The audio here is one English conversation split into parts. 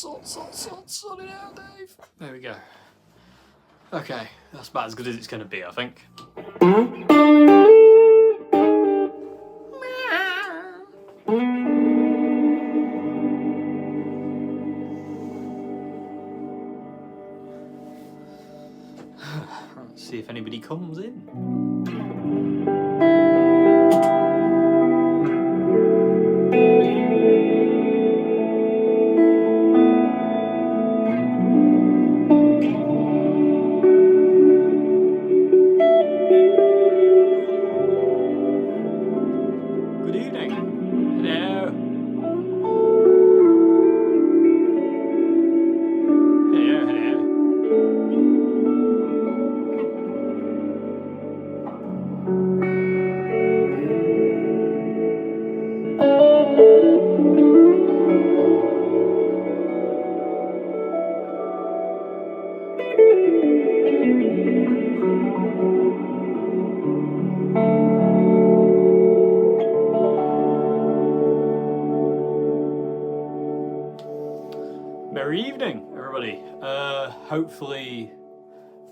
Sort it out, Dave. There we go. Okay, that's about as good as it's going to be, I think. Let's see if anybody comes in. Merry evening, everybody. Hopefully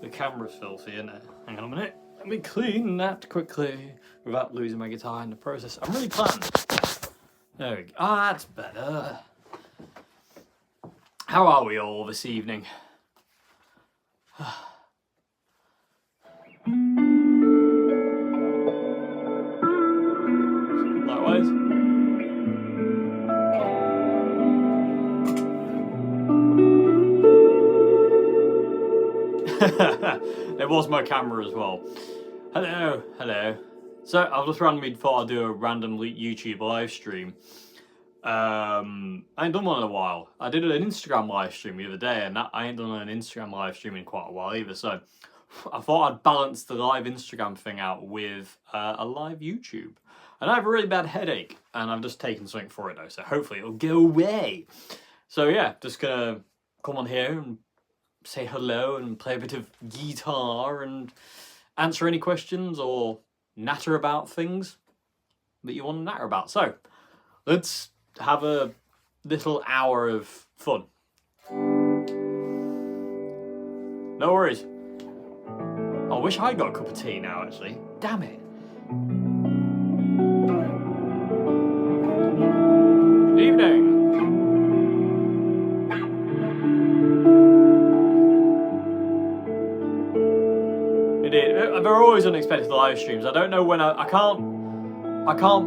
the camera's filthy, isn't it? Hang on a minute. Let me clean that quickly without losing my guitar in the process. I'm really planned. There we go. Ah, that's better. How are we all this evening? Likewise. It was my camera as well. Hello, hello. So I've just randomly thought I'd do a random YouTube live stream. I ain't done one in a while. I did an Instagram live stream the other day, and I ain't done an Instagram live stream in quite a while either. So I thought I'd balance the live Instagram thing out with a live YouTube. And I have a really bad headache, and I've just taken something for it though, so hopefully it'll go away. So yeah, just gonna come on here and say hello and play a bit of guitar and answer any questions or natter about things that you want to natter about. So let's have a little hour of fun. No worries. I wish I got a cup of tea now, actually. Damn it. Good evening. There are always unexpected live streams. I don't know when I can't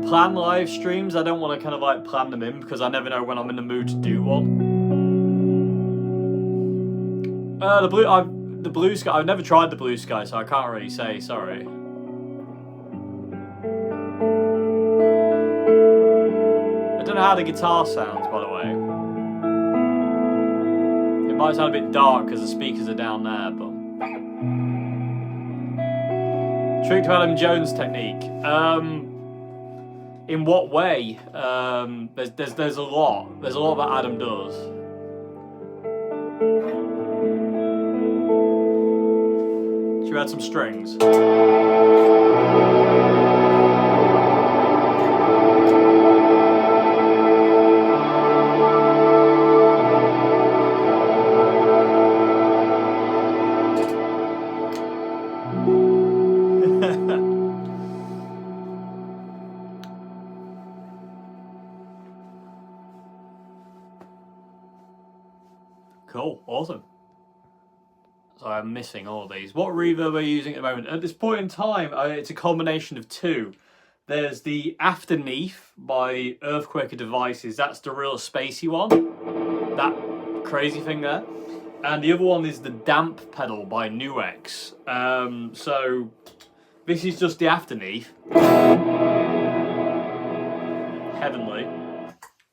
plan live streams. I don't want to kind of like plan them in because I never know when I'm in the mood to do one. The blue sky. I've never tried the blue sky, so I can't really say. Sorry. I don't know how the guitar sounds, by the way. It might sound a bit dark because the speakers are down there, but. Trick to Adam Jones technique. In what way? There's a lot. There's a lot that Adam does. Should we add some strings? Cool, awesome. So I'm missing all of these. What reverb are you using at the moment? At this point in time, it's a combination of two. There's the Afterneath by Earthquaker Devices. That's the real spacey one. That crazy thing there. And the other one is the Damp Pedal by Nuex. So this is just the Afterneath. Heavenly.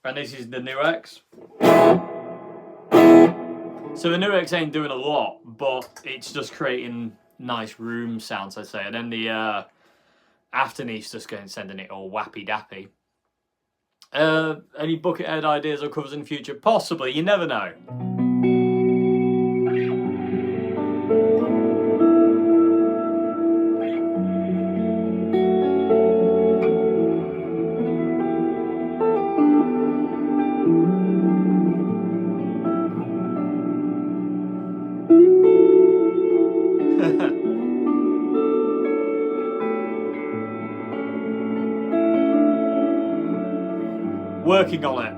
And this is the Nuex. So the Nuex ain't doing a lot, but it's just creating nice room sounds, I'd say. And then the Afterneath's just going sending it all wappy dappy. Any Buckethead ideas or covers in the future? Possibly, you never know. working on it.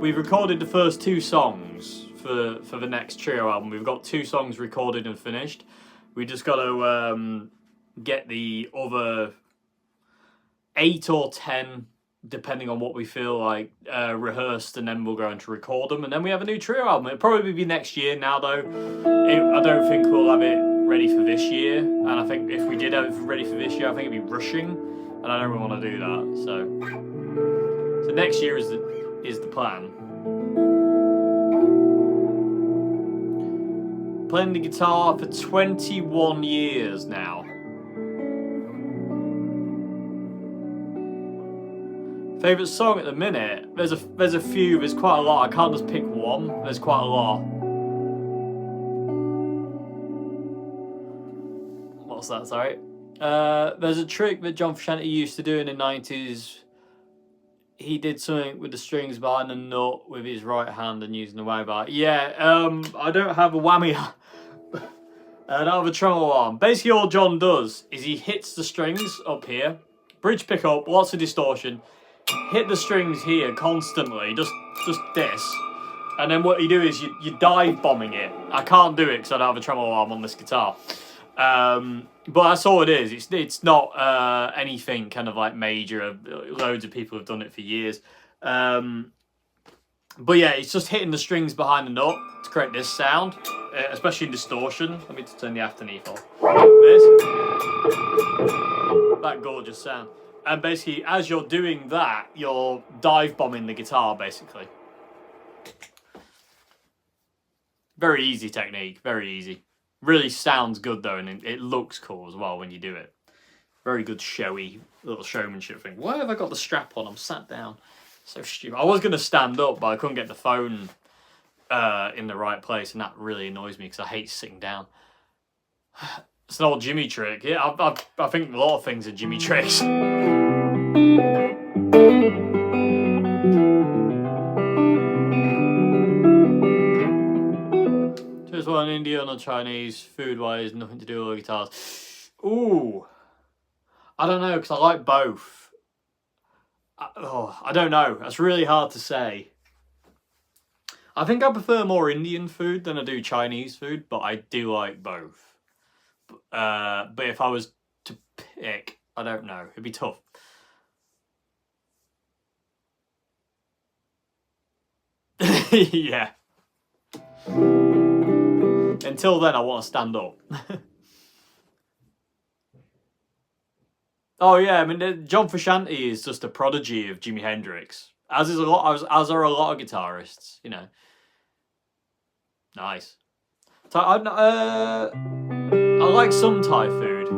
We've recorded the first 2 songs for the next trio album. We've got 2 songs recorded and finished. We just got to get the other 8 or 10, depending on what we feel like, rehearsed, and then we'll go on to record them, and then we have a new trio album. It'll probably be next year now, though. I don't think we'll have it ready for this year, and I think if we did have it ready for this year, I think it'd be rushing, and I don't really want to do that. So next year is the plan. Playing the guitar for 21 years now. Favourite song at the minute? There's a few. There's quite a lot. I can't just pick one. There's quite a lot. What's that? Sorry. There's a trick that John Frusciante used to do in the 90s. He did something with the strings behind the nut with his right hand and using the whammy bar. Yeah. I don't have a whammy. I don't have a tremolo arm. Basically, all John does is he hits the strings up here, bridge pickup, lots of distortion. Hit the strings here constantly, just this, and then what you do is you dive bombing it. I can't do it because I don't have a tremolo arm on this guitar, but that's all it is. It's not anything kind of like major. Loads of people have done it for years, but yeah, it's just hitting the strings behind the nut to create this sound, especially in distortion. Let me turn the afterneath off. That gorgeous sound. And basically, as you're doing that, you're dive bombing the guitar, basically. Very easy technique, very easy. Really sounds good, though, and it looks cool as well when you do it. Very good showy little showmanship thing. Why have I got the strap on? I'm sat down. So stupid. I was going to stand up, but I couldn't get the phone in the right place, and that really annoys me because I hate sitting down. It's an old Jimmy trick. Yeah, I think a lot of things are Jimmy tricks. Just one Indian or Chinese, food-wise, nothing to do with guitars. Ooh. I don't know, because I like both. I don't know. That's really hard to say. I think I prefer more Indian food than I do Chinese food, but I do like both. But if I was to pick, I don't know. It'd be tough. Yeah. Until then, I want to stand up. Oh yeah, I mean, John Frusciante is just a prodigy of Jimi Hendrix, as are a lot of guitarists. You know. Nice. So I like some Thai food.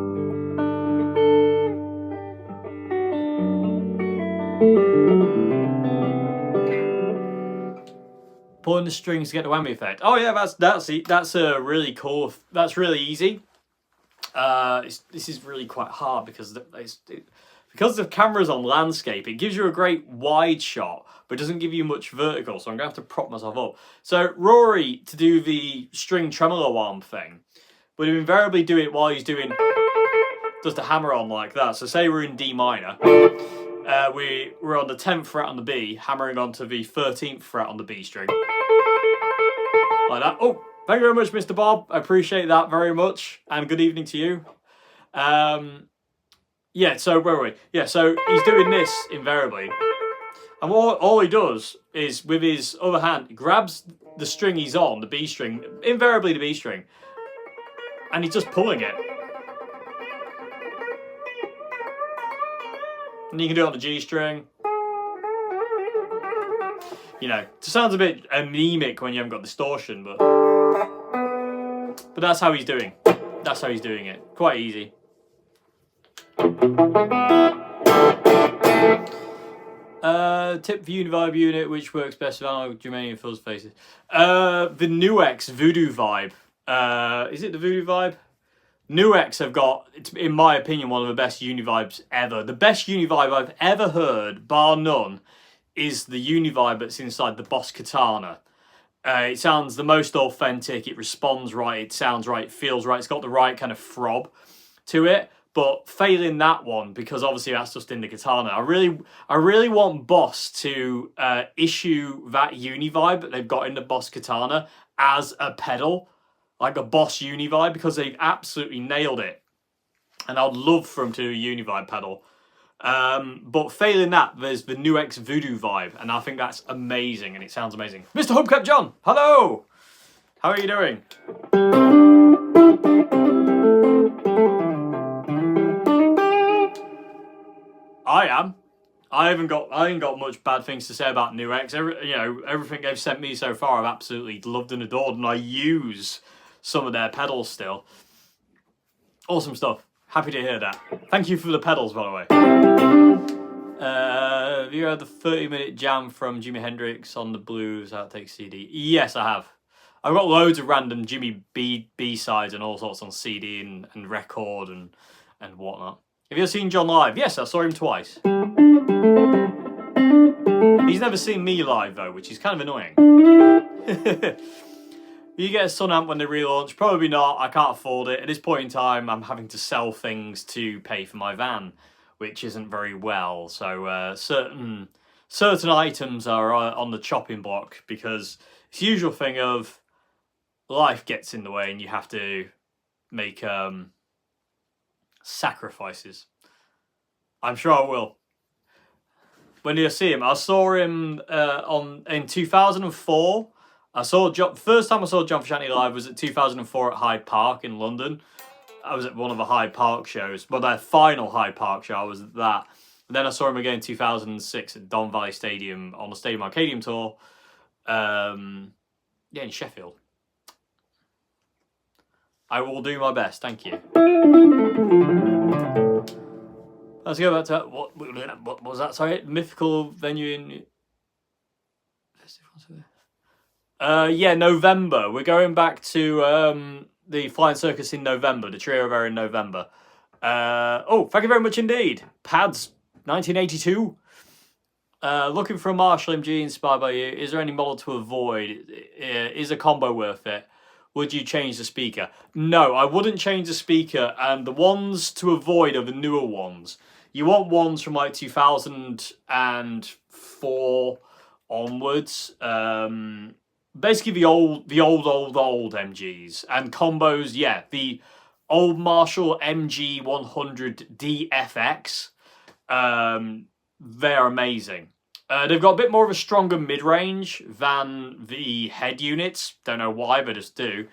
Pulling the strings to get the whammy effect. Oh yeah, that's a really cool. That's really easy. This is really quite hard because the camera's on landscape. It gives you a great wide shot, but doesn't give you much vertical. So I'm gonna have to prop myself up. So Rory, to do the string tremolo arm thing, would invariably do it while he's doing just a hammer on like that. So say we're in D minor. We're on the 10th fret on the B, hammering onto the 13th fret on the B string. Like that. Oh, thank you very much, Mr. Bob. I appreciate that very much. And good evening to you. Yeah, so where were we? Yeah, so he's doing this invariably. And all he does is, with his other hand, grabs the string he's on, the B string, invariably the B string, and he's just pulling it. And you can do it on the G string. You know, it sounds a bit anemic when you haven't got distortion, but that's how he's doing. That's how he's doing it. Quite easy. Tip for Univibe unit, which works best with analog Germanium fuzz faces. The Nuex Voodoo Vibe. Is it the Voodoo Vibe? Nuex have got, in my opinion, one of the best Univibes ever. The best Univibe I've ever heard, bar none, is the Univibe that's inside the Boss Katana. It sounds the most authentic, it responds right, it sounds right, it feels right, it's got the right kind of throb to it. But failing that one, because obviously that's just in the katana, I really want Boss to issue that Univibe that they've got in the Boss katana as a pedal, like a Boss Univibe, because they've absolutely nailed it. And I'd love for them to do a Univibe pedal. But failing that, there's the NuX Voodoo Vibe, and I think that's amazing, and it sounds amazing. Mr. Hubcap John, hello! How are you doing? I am. I ain't got much bad things to say about NuX. Everything they've sent me so far, I've absolutely loved and adored, and I use some of their pedals still. Awesome stuff. Happy to hear that. Thank you for the pedals, by the way. Have you heard the 30-minute jam from Jimi Hendrix on the Blues Outtake CD? Yes, I have. I've got loads of random Jimmy B-sides and all sorts on CD and record and whatnot. Have you ever seen John live? Yes, I saw him twice. He's never seen me live, though, which is kind of annoying. You get a Sun amp when they relaunch? Probably not. I can't afford it. At this point in time, I'm having to sell things to pay for my van, which isn't very well. So certain items are on the chopping block because it's the usual thing of life gets in the way and you have to make sacrifices. I'm sure I will. When do you see him? I saw him in 2004. First time I saw John Frusciante live was at 2004 at Hyde Park in London. I was at one of the Hyde Park shows, but their final Hyde Park show, I was at that. And then I saw him again in 2006 at Don Valley Stadium on the Stadium Arcadium tour. In Sheffield. I will do my best, thank you. Let's go back to what was that? Sorry, mythical venue in. November. We're going back to the Flying Circus in November, the Trio Rivera in November. Thank you very much indeed. Pads 1982. Looking for a Marshall MG inspired by you. Is there any model to avoid? Is a combo worth it? Would you change the speaker? No, I wouldn't change the speaker. And the ones to avoid are the newer ones. You want ones from like 2004 onwards. Basically the old MGs and combos. Yeah, the old Marshall MG 100 DFX. They're amazing. They've got a bit more of a stronger mid-range than the head units. Don't know why, but just do.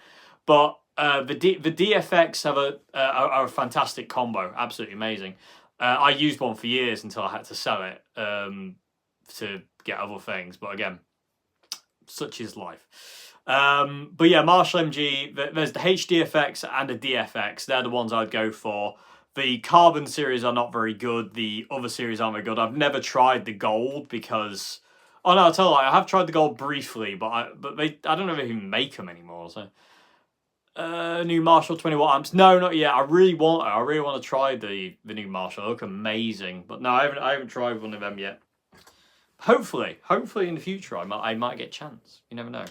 But the DFX are a fantastic combo. Absolutely amazing. I used one for years until I had to sell it to get other things. But again, such is life. But yeah, Marshall MG, there's the HDFX and the DFX. They're the ones I'd go for. The Carbon series are not very good. The other series aren't very good. I've never tried the Gold because... Oh no, I'll tell you, I have tried the Gold briefly, but I don't know if they even make them anymore. So, new Marshall 20-watt amps. No, not yet. I really want to try the new Marshall. They look amazing. But no, I haven't tried one of them yet. Hopefully in the future I might get a chance. You never know.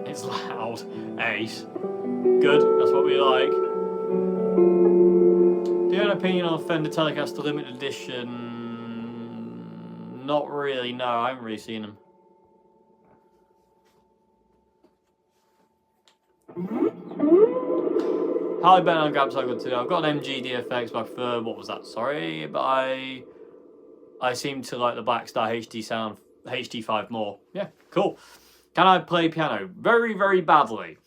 It's loud. Ace. Good, that's what we like. Do you have an opinion on Fender Telecaster limited edition? Not really, no, I haven't really seen them. Harley Benton on Grab Cycle 2. I've got an MG DFX, but I prefer, what was that? Sorry, but I seem to like the Blackstar HD sound, HD5 more. Yeah, cool. Can I play piano? Very, very badly.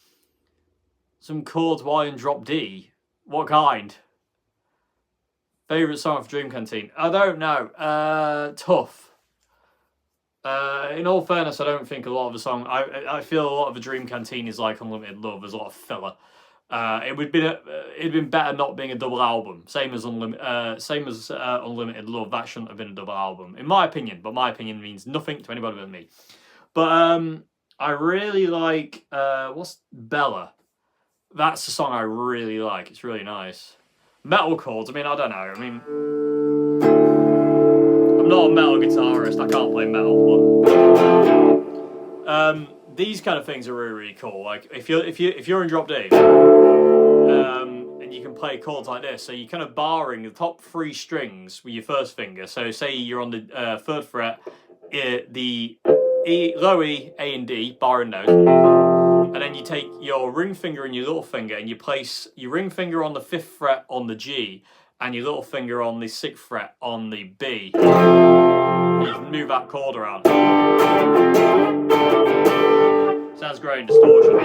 Some chords Y and drop D. What kind? Favourite song of Dream Canteen? I don't know. Tough. In all fairness, I don't think a lot of the song... I feel a lot of the Dream Canteen is like Unlimited Love. There's a lot of filler. It'd been better not being a double album. Same as Unlimited Love. That shouldn't have been a double album, in my opinion. But my opinion means nothing to anybody but me. But I really like what's Bella. That's the song I really like. It's really nice. Metal chords. I mean, I don't know. I mean. I'm not a metal guitarist. I can't play metal, but these kind of things are really, really cool. Like if you're in drop D, and you can play chords like this, so you're kind of barring the top 3 strings with your first finger. So say you're on the 3rd fret, the E, low E, A and D, barring those, and then you take your ring finger and your little finger and you place your ring finger on the 5th fret on the G and your little finger on the 6th fret on the B. You can move that chord around. Sounds great in distortion.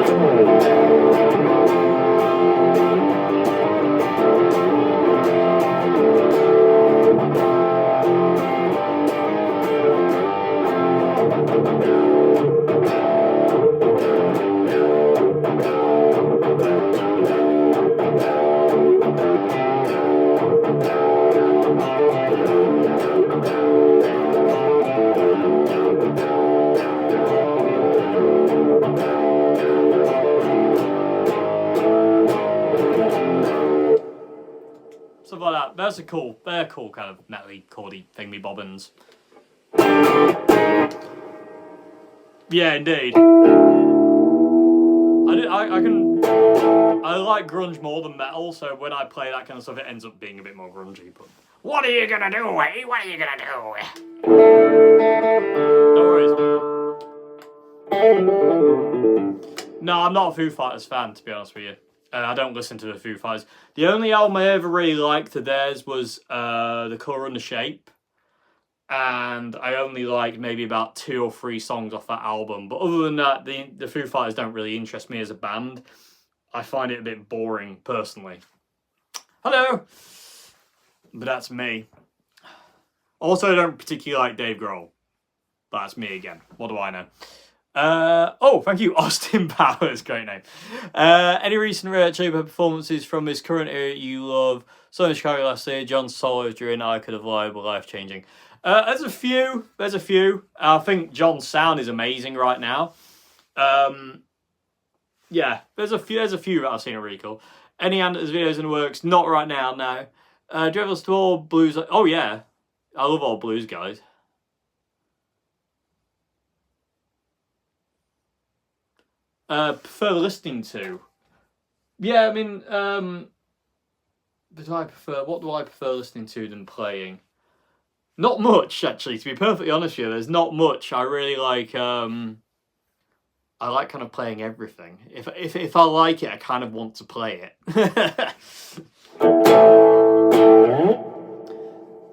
Stuff like that. They're cool kind of metally, chordy, thingy bobbins. Yeah, indeed. I like grunge more than metal, so when I play that kind of stuff, it ends up being a bit more grungy. But what are you gonna do, eh? What are you gonna do? No worries. No, I'm not a Foo Fighters fan, to be honest with you. I don't listen to the Foo Fighters. The only album I ever really liked of theirs was The Colour and the Shape. And I only like maybe about 2 or 3 songs off that album. But other than that, the Foo Fighters don't really interest me as a band. I find it a bit boring, personally. Hello! But that's me. Also, I don't particularly like Dave Grohl. But that's me again. What do I know? Oh, thank you, Austin Powers. Great name. Any recent Red Hot Chili Pepper performances from his current era you love? Southern Chicago last year, John's solos during I Could Have Lied were life-changing. There's a few. I think John's sound is amazing right now. Yeah, there's a few that I've seen are really cool. Any Anders videos in the works? Not right now, no. Do you ever listen to all blues? Oh yeah, I love all blues guys. Prefer listening to? Yeah, I mean, what do I prefer listening to than playing? Not much, actually, to be perfectly honest with you. There's not much. I really like, I like kind of playing everything. If I like it, I kind of want to play it.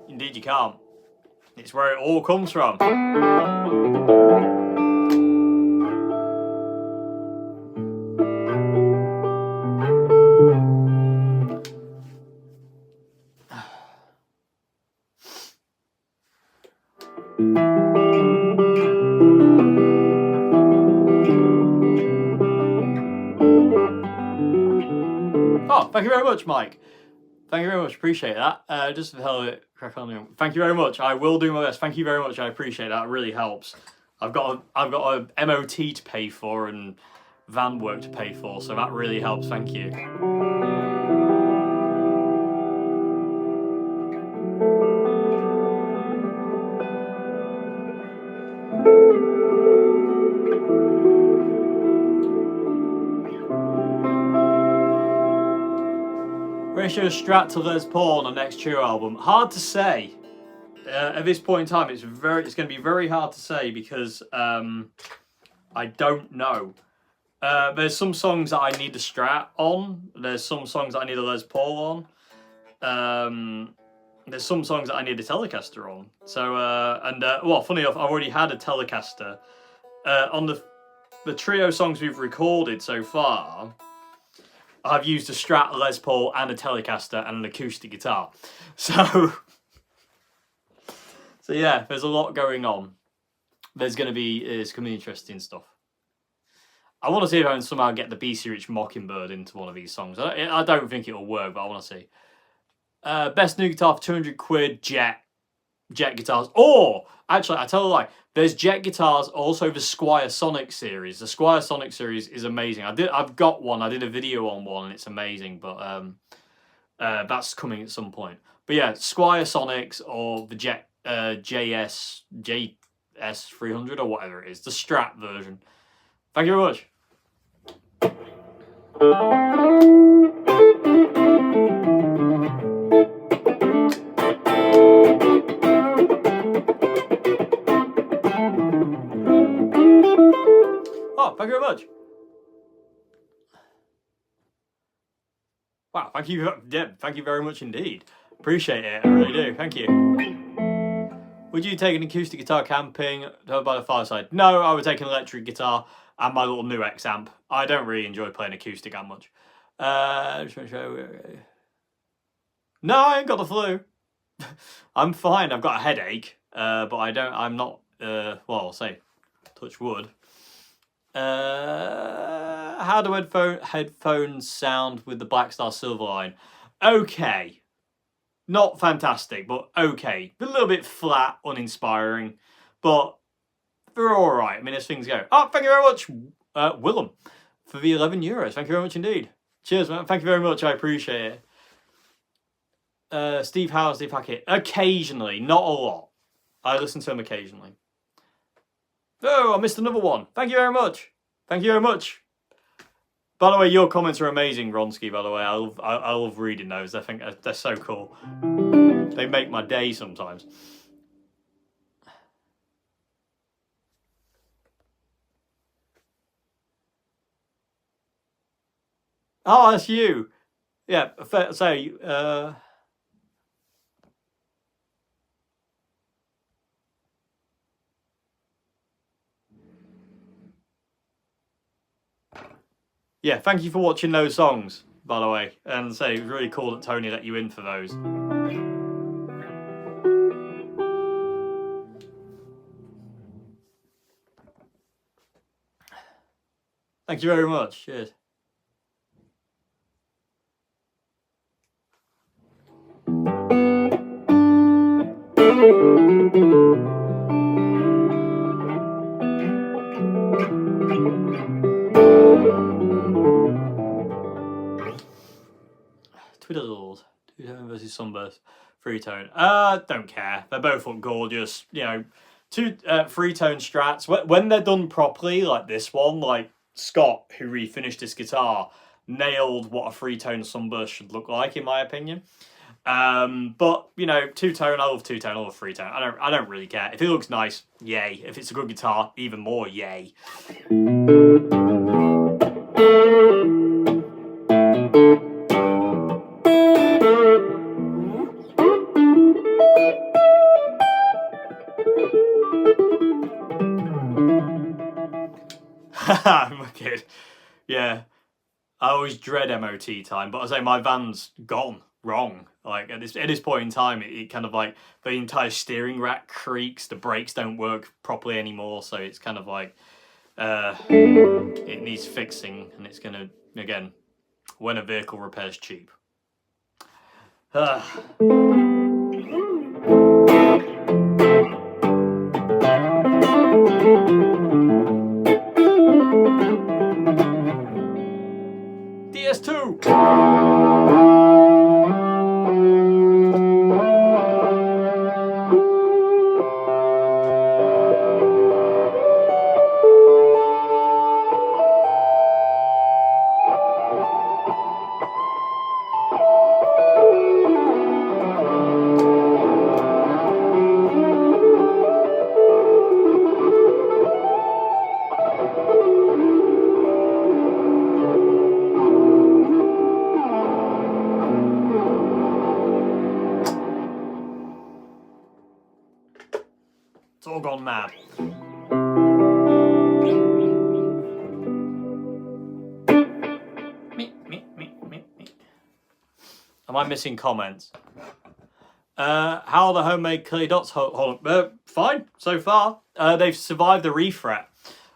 Indeed you can't. It's where it all comes from. Oh, thank you very much, Mike. Thank you very much. Appreciate that. Just for the hell of it, crack on. Thank you very much. I will do my best. Thank you very much. I appreciate that. It really helps. I've got a MOT to pay for and van work to pay for, so that really helps. Thank you. Ratio Strat to Les Paul on the next Trio album. Hard to say. At this point in time, it's going to be very hard to say because I don't know. There's some songs that I need a Strat on. There's some songs that I need a Les Paul on. There's some songs that I need a Telecaster on. So well, funny enough, I've already had a Telecaster on the Trio songs we've recorded so far. I've used a Strat, a Les Paul, and a Telecaster, and an acoustic guitar. So yeah, there's a lot going on. It's going to be interesting stuff. I want to see if I can somehow get the BC Rich Mockingbird into one of these songs. I don't think it'll work, but I want to see. Best new guitar for 200 quid, Jet guitars. Or, actually, I tell a lie. There's Jet guitars, also the Squier Sonic series. The Squier Sonic series is amazing. I've got one. I did a video on one, and it's amazing. But that's coming at some point. But yeah, Squier Sonics or the Jet JS300 or whatever it is, the Strat version. Thank you very much. Oh, thank you very much. Wow, thank you. Yeah, thank you very much indeed. Appreciate it. I really do. Thank you. Would you take an acoustic guitar camping by the fireside? No, I would take an electric guitar and my little new X amp. I don't really enjoy playing acoustic that much. No, I ain't got the flu. I'm fine. I've got a headache, but I'm not. Well, I'll say, touch wood. How do headphones sound with the Blackstar Silverline? Okay. Not fantastic, but okay. A little bit flat, uninspiring, but they're alright. I mean, as things go. Oh, thank you very much, Willem, for the €11. Thank you very much indeed. Cheers, man. Thank you very much. I appreciate it. Steve Howard, Steve Hackett. Occasionally, not a lot. I listen to him occasionally. Oh, I missed another one. Thank you very much. Thank you very much. By the way, your comments are amazing, Ronsky, by the way. I love reading those. I think they're so cool. They make my day sometimes. Oh, that's you. Yeah, yeah, thank you for watching those songs, by the way. And it was really cool that Tony let you in for those. Thank you very much. Cheers. Twiddles. Two-tone versus sunburst. Three-tone. Don't care. They both look gorgeous. You know, three-tone strats. When they're done properly, like this one, like Scott, who refinished this guitar, nailed what a three-tone sunburst should look like, in my opinion. But you know, two-tone, I love two-tone, I love three-tone. I don't really care. If it looks nice, yay. If it's a good guitar, even more, yay. I'm a kid. Yeah. I always dread MOT time, but I say my van's gone wrong. Like at this point in time, it kind of like the entire steering rack creaks, the brakes don't work properly anymore, so it's kind of like it needs fixing, and it's gonna, again, when a vehicle repair's cheap. DS2. It's all gone mad. Am I missing comments? How are the homemade clay dots? Fine so far. They've survived the refret.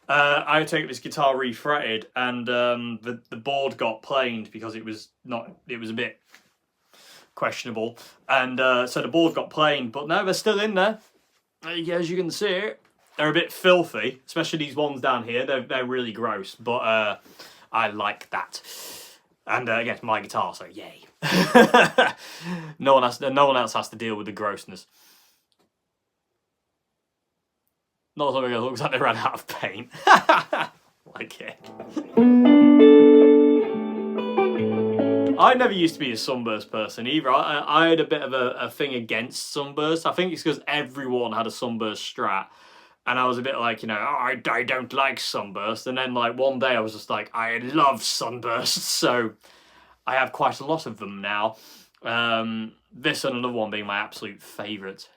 I take this guitar refretted, and the board got planed because it was a bit questionable, and so the board got planed. But no, they're still in there. As you can see, they're a bit filthy, especially these ones down here. They're really gross, but I like that. And again, it's my guitar, so yay. No one else has to deal with the grossness. Not something that looks like they ran out of paint. Like it. I never used to be a sunburst person either. I had a bit of a thing against sunburst. I think it's because everyone had a sunburst Strat. And I was a bit like, you know, oh, I don't like sunburst. And then like one day I was just like, I love sunbursts. So I have quite a lot of them now. This and another one being my absolute favourite.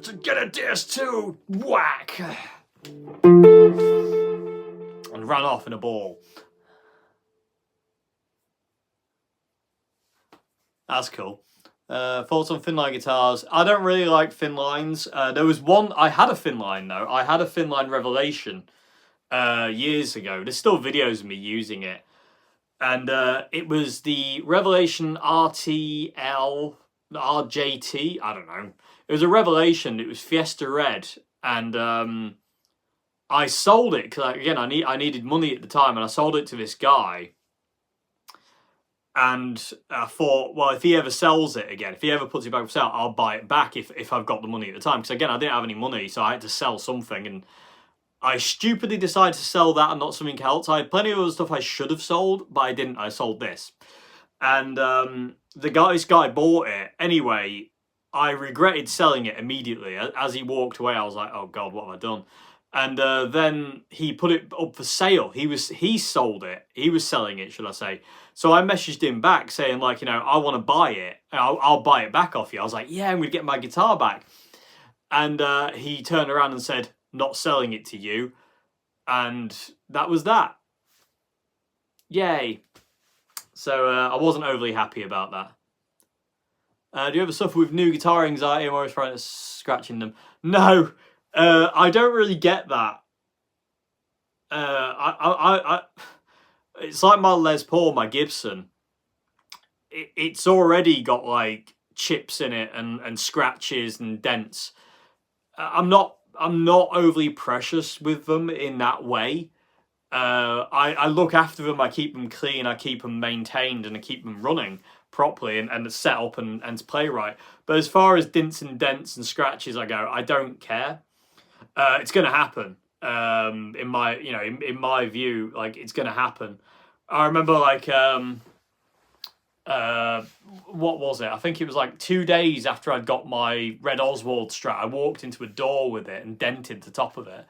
To get a DS2 whack and ran off in a ball. That's cool. Thoughts on thin line guitars? I don't really like thin lines. There was one, I had a thin line though. I had a thin line Revelation years ago. There's still videos of me using it. And it was the Revelation RTL, RJT, I don't know. It was a Revelation. It was Fiesta Red, and I sold it because again I needed money at the time, and I sold it to this guy. And I thought, well, if he ever sells it again, if he ever puts it back for sale, I'll buy it back if I've got the money at the time. Because again, I didn't have any money, so I had to sell something, and I stupidly decided to sell that and not something else. I had plenty of other stuff I should have sold, but I didn't. I sold this, and this guy bought it anyway. I regretted selling it immediately. As he walked away, I was like, oh God, what have I done? And then he put it up for sale. He sold it. He was selling it, should I say. So I messaged him back saying, like, you know, I want to buy it. I'll buy it back off you. I was like, yeah, I'm going to get my guitar back. And he turned around and said, not selling it to you. And that was that. Yay. So I wasn't overly happy about that. Do you ever suffer with new guitar anxiety or always trying to scratching them? No, I don't really get that. It's like my Les Paul, my Gibson. It's already got like chips in it and scratches and dents. I'm not overly precious with them in that way. I look after them. I keep them clean. I keep them maintained, and I keep them running properly and set up and to play right. But as far as dents and scratches I go, I don't care. It's going to happen. In my view, like, it's going to happen. I remember like what was it? I think it was like 2 days after I'd got my Red Oswald Strat, I walked into a door with it and dented the top of it.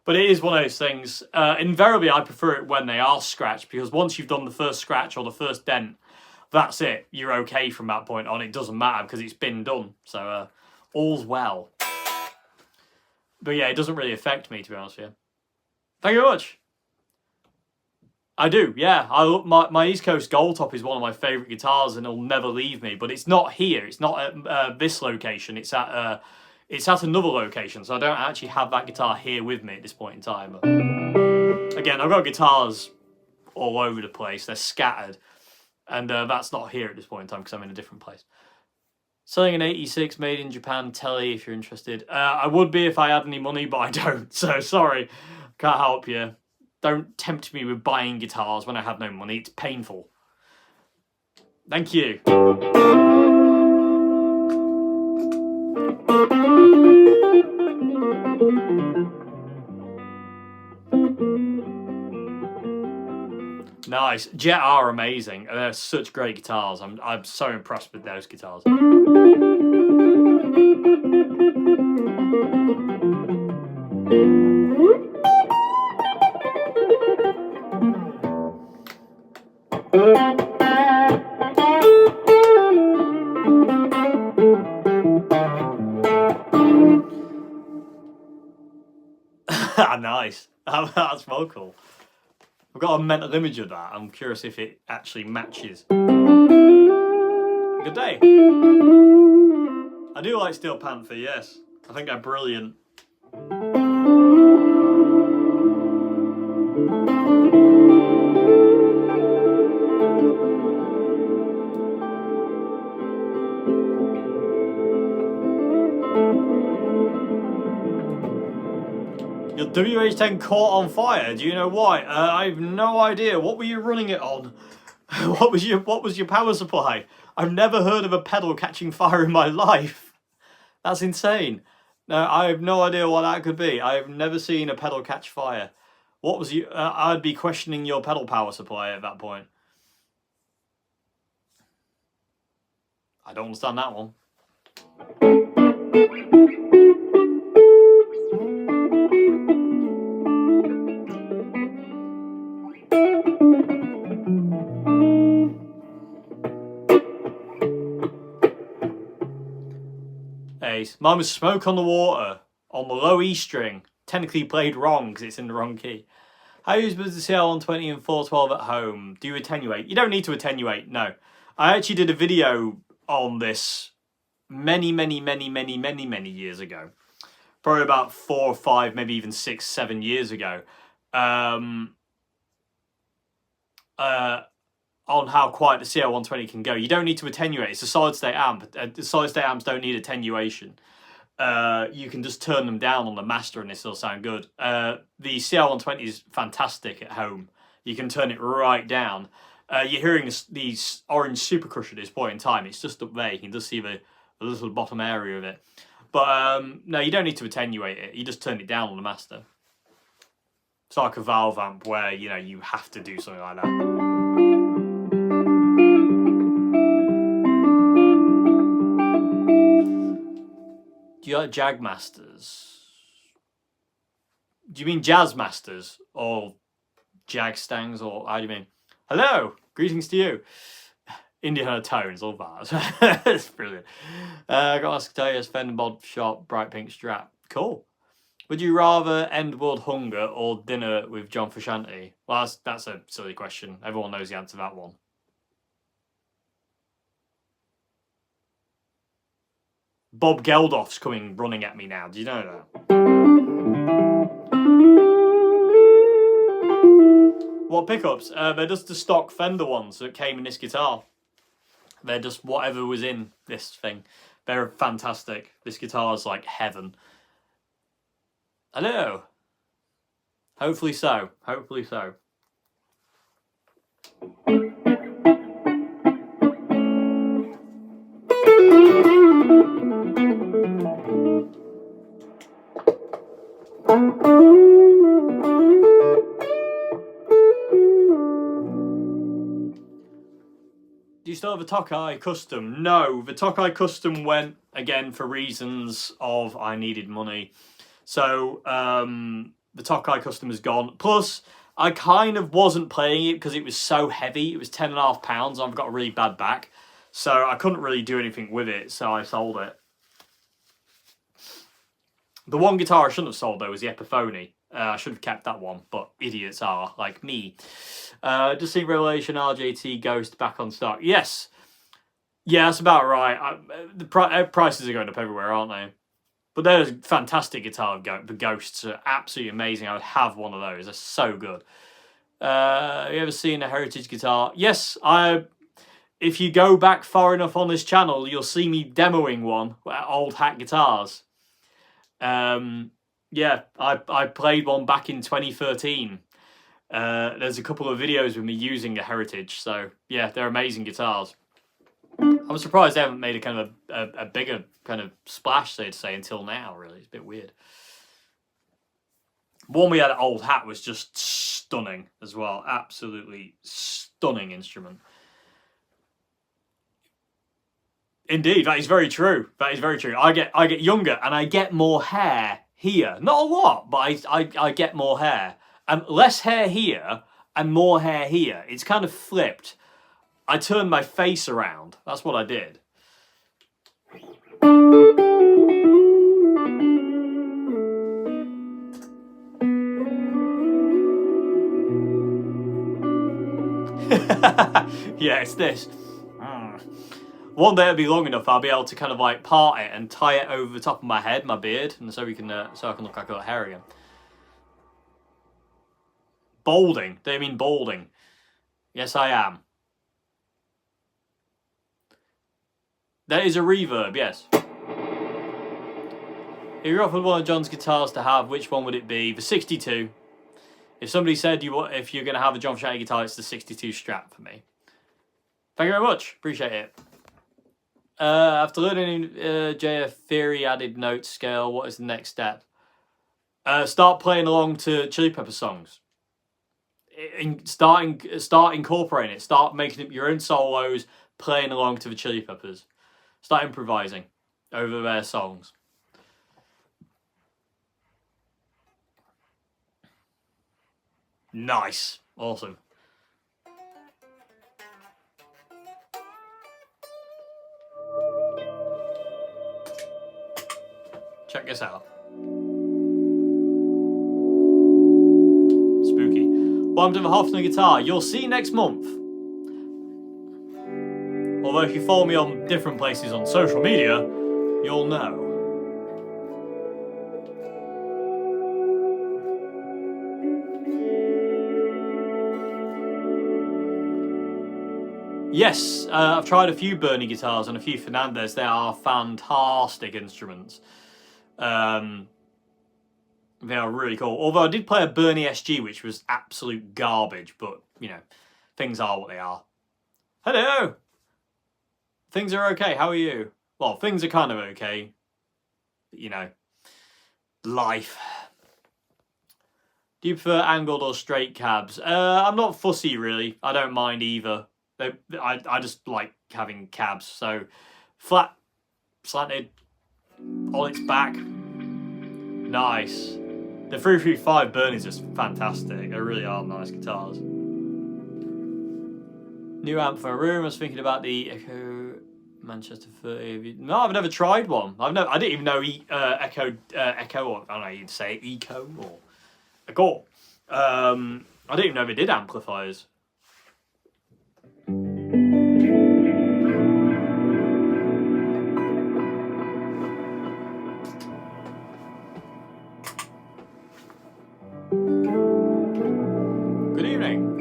But it is one of those things. Invariably, I prefer it when they are scratched, because once you've done the first scratch or the first dent, that's it. You're okay from that point on. It doesn't matter because it's been done. So all's well. But yeah, it doesn't really affect me, to be honest with you. Thank you very much. I do, yeah. My East Coast Gold Top is one of my favourite guitars, and it'll never leave me. But it's not here. It's not at this location. It's at another location. So I don't actually have that guitar here with me at this point in time. But again, I've got guitars all over the place. They're scattered. And that's not here at this point in time because I'm in a different place. Selling an 86 made in Japan telly if you're interested. I would be if I had any money, but I don't. So sorry, can't help you. Don't tempt me with buying guitars when I have no money. It's painful. Thank you. Nice. Jet are amazing. They're such great guitars. I'm so impressed with those guitars. Nice. That's vocal. I've got a mental image of that. I'm curious if it actually matches. Good day. I do like Steel Panther, yes. I think they're brilliant. WH10 caught on fire. Do you know why? I have no idea. What were you running it on? What was your power supply? I've never heard of a pedal catching fire in my life. That's insane. No, I have no idea what that could be. I have never seen a pedal catch fire. What was you? I'd be questioning your pedal power supply at that point. I don't understand that one. Ace. Mine was Smoke on the Water on the low E string. Technically played wrong because it's in the wrong key. How you use the CL120 and 412 at home? Do you attenuate? You don't need to attenuate, no. I actually did a video on this many years ago. Probably about 4 or 5, maybe even 6, 7 years ago. On how quiet the CL120 can go. You don't need to attenuate. It's a solid state amp. The solid state amps don't need attenuation. You can just turn them down on the master and they still sound good. The CL120 is fantastic at home. You can turn it right down. You're hearing these orange super crush at this point in time. It's just up there. You can just see the little bottom area of it. But no, you don't need to attenuate it. You just turn it down on the master. It's like a valve amp where, you know, you have to do something like that. Do you like Jag Masters? Do you mean Jazz Masters or Jag Stangs, or how do you mean? Hello, greetings to you. Indiana tones, all bars. It's brilliant. I got to ask you, Fender Mod Shop, bright pink strap. Cool. Would you rather end world hunger or dinner with John Frusciante? Well, that's a silly question. Everyone knows the answer to that one. Bob Geldof's coming running at me now. Do you know that? What pickups? They're just the stock Fender ones that came in this guitar. They're just whatever was in this thing. They're fantastic. This guitar is like heaven. Hello. Hopefully so. Hopefully so. Do you still have a Tokai Custom? No, the Tokai Custom went, again, for reasons of I needed money. So, the Tokai Custom is gone. Plus, I kind of wasn't playing it because it was so heavy. It was 10.5 pounds. I've got a really bad back. So, I couldn't really do anything with it, so I sold it. The one guitar I shouldn't have sold, though, was the Epiphone. I should have kept that one, but idiots are, like me. Just see Revelation RJT Ghost back on stock. Yes. Yeah, that's about right. The prices are going up everywhere, aren't they? But they're a fantastic guitar. The Ghosts are absolutely amazing. I would have one of those. They're so good. Have you ever seen a heritage guitar? Yes, if you go back far enough on this channel, you'll see me demoing one, old hat guitars. Yeah, I played one back in 2013. There's a couple of videos with me using a heritage, so yeah, they're amazing guitars. I'm surprised they haven't made a kind of a bigger kind of splash, so to say, until now, really. It's a bit weird. One we had at Old Hat was just stunning as well. Absolutely stunning instrument. Indeed, that is very true. That is very true. I get younger and I get more hair here. Not a lot, but I get more hair. And less hair here and more hair here. It's kind of flipped. I turned my face around. That's what I did. Yeah, it's this. One day it'll be long enough, I'll be able to kind of like part it and tie it over the top of my head, my beard, and so I can look like I've got hair again. Balding? They mean balding. Yes, I am. There is a reverb, yes. If you're offered one of John's guitars to have, which one would it be? The 62. If somebody said if you're going to have a John Frusciante guitar, it's the 62 Strat for me. Thank you very much. Appreciate it. After learning JF Theory added note scale, what is the next step? Start playing along to Chili Pepper songs. Start incorporating it. Start making up your own solos, playing along to the Chili Peppers. Start improvising over their songs. Nice. Awesome. Check this out. Spooky. Welcome to the Hoffner guitar. You'll see next month. Although if you follow me on different places on social media, you'll know. Yes, I've tried a few Bernie guitars and a few Fernandez. They are fantastic instruments. They are really cool. Although I did play a Bernie SG, which was absolute garbage. But, you know, things are what they are. Hello! Things are okay. How are you? Well, things are kind of okay. You know, life. Do you prefer angled or straight cabs? I'm not fussy, really. I don't mind either. I just like having cabs. So, flat, slanted, on its back. Nice. The 335 Bernie's just fantastic. They really are nice guitars. New amp for a room. I was thinking about the Echo Manchester 30. No, I've never tried one. I didn't even know Echo, or I don't know, you'd say Eco or Echo. I didn't even know they did amplifiers. Good evening.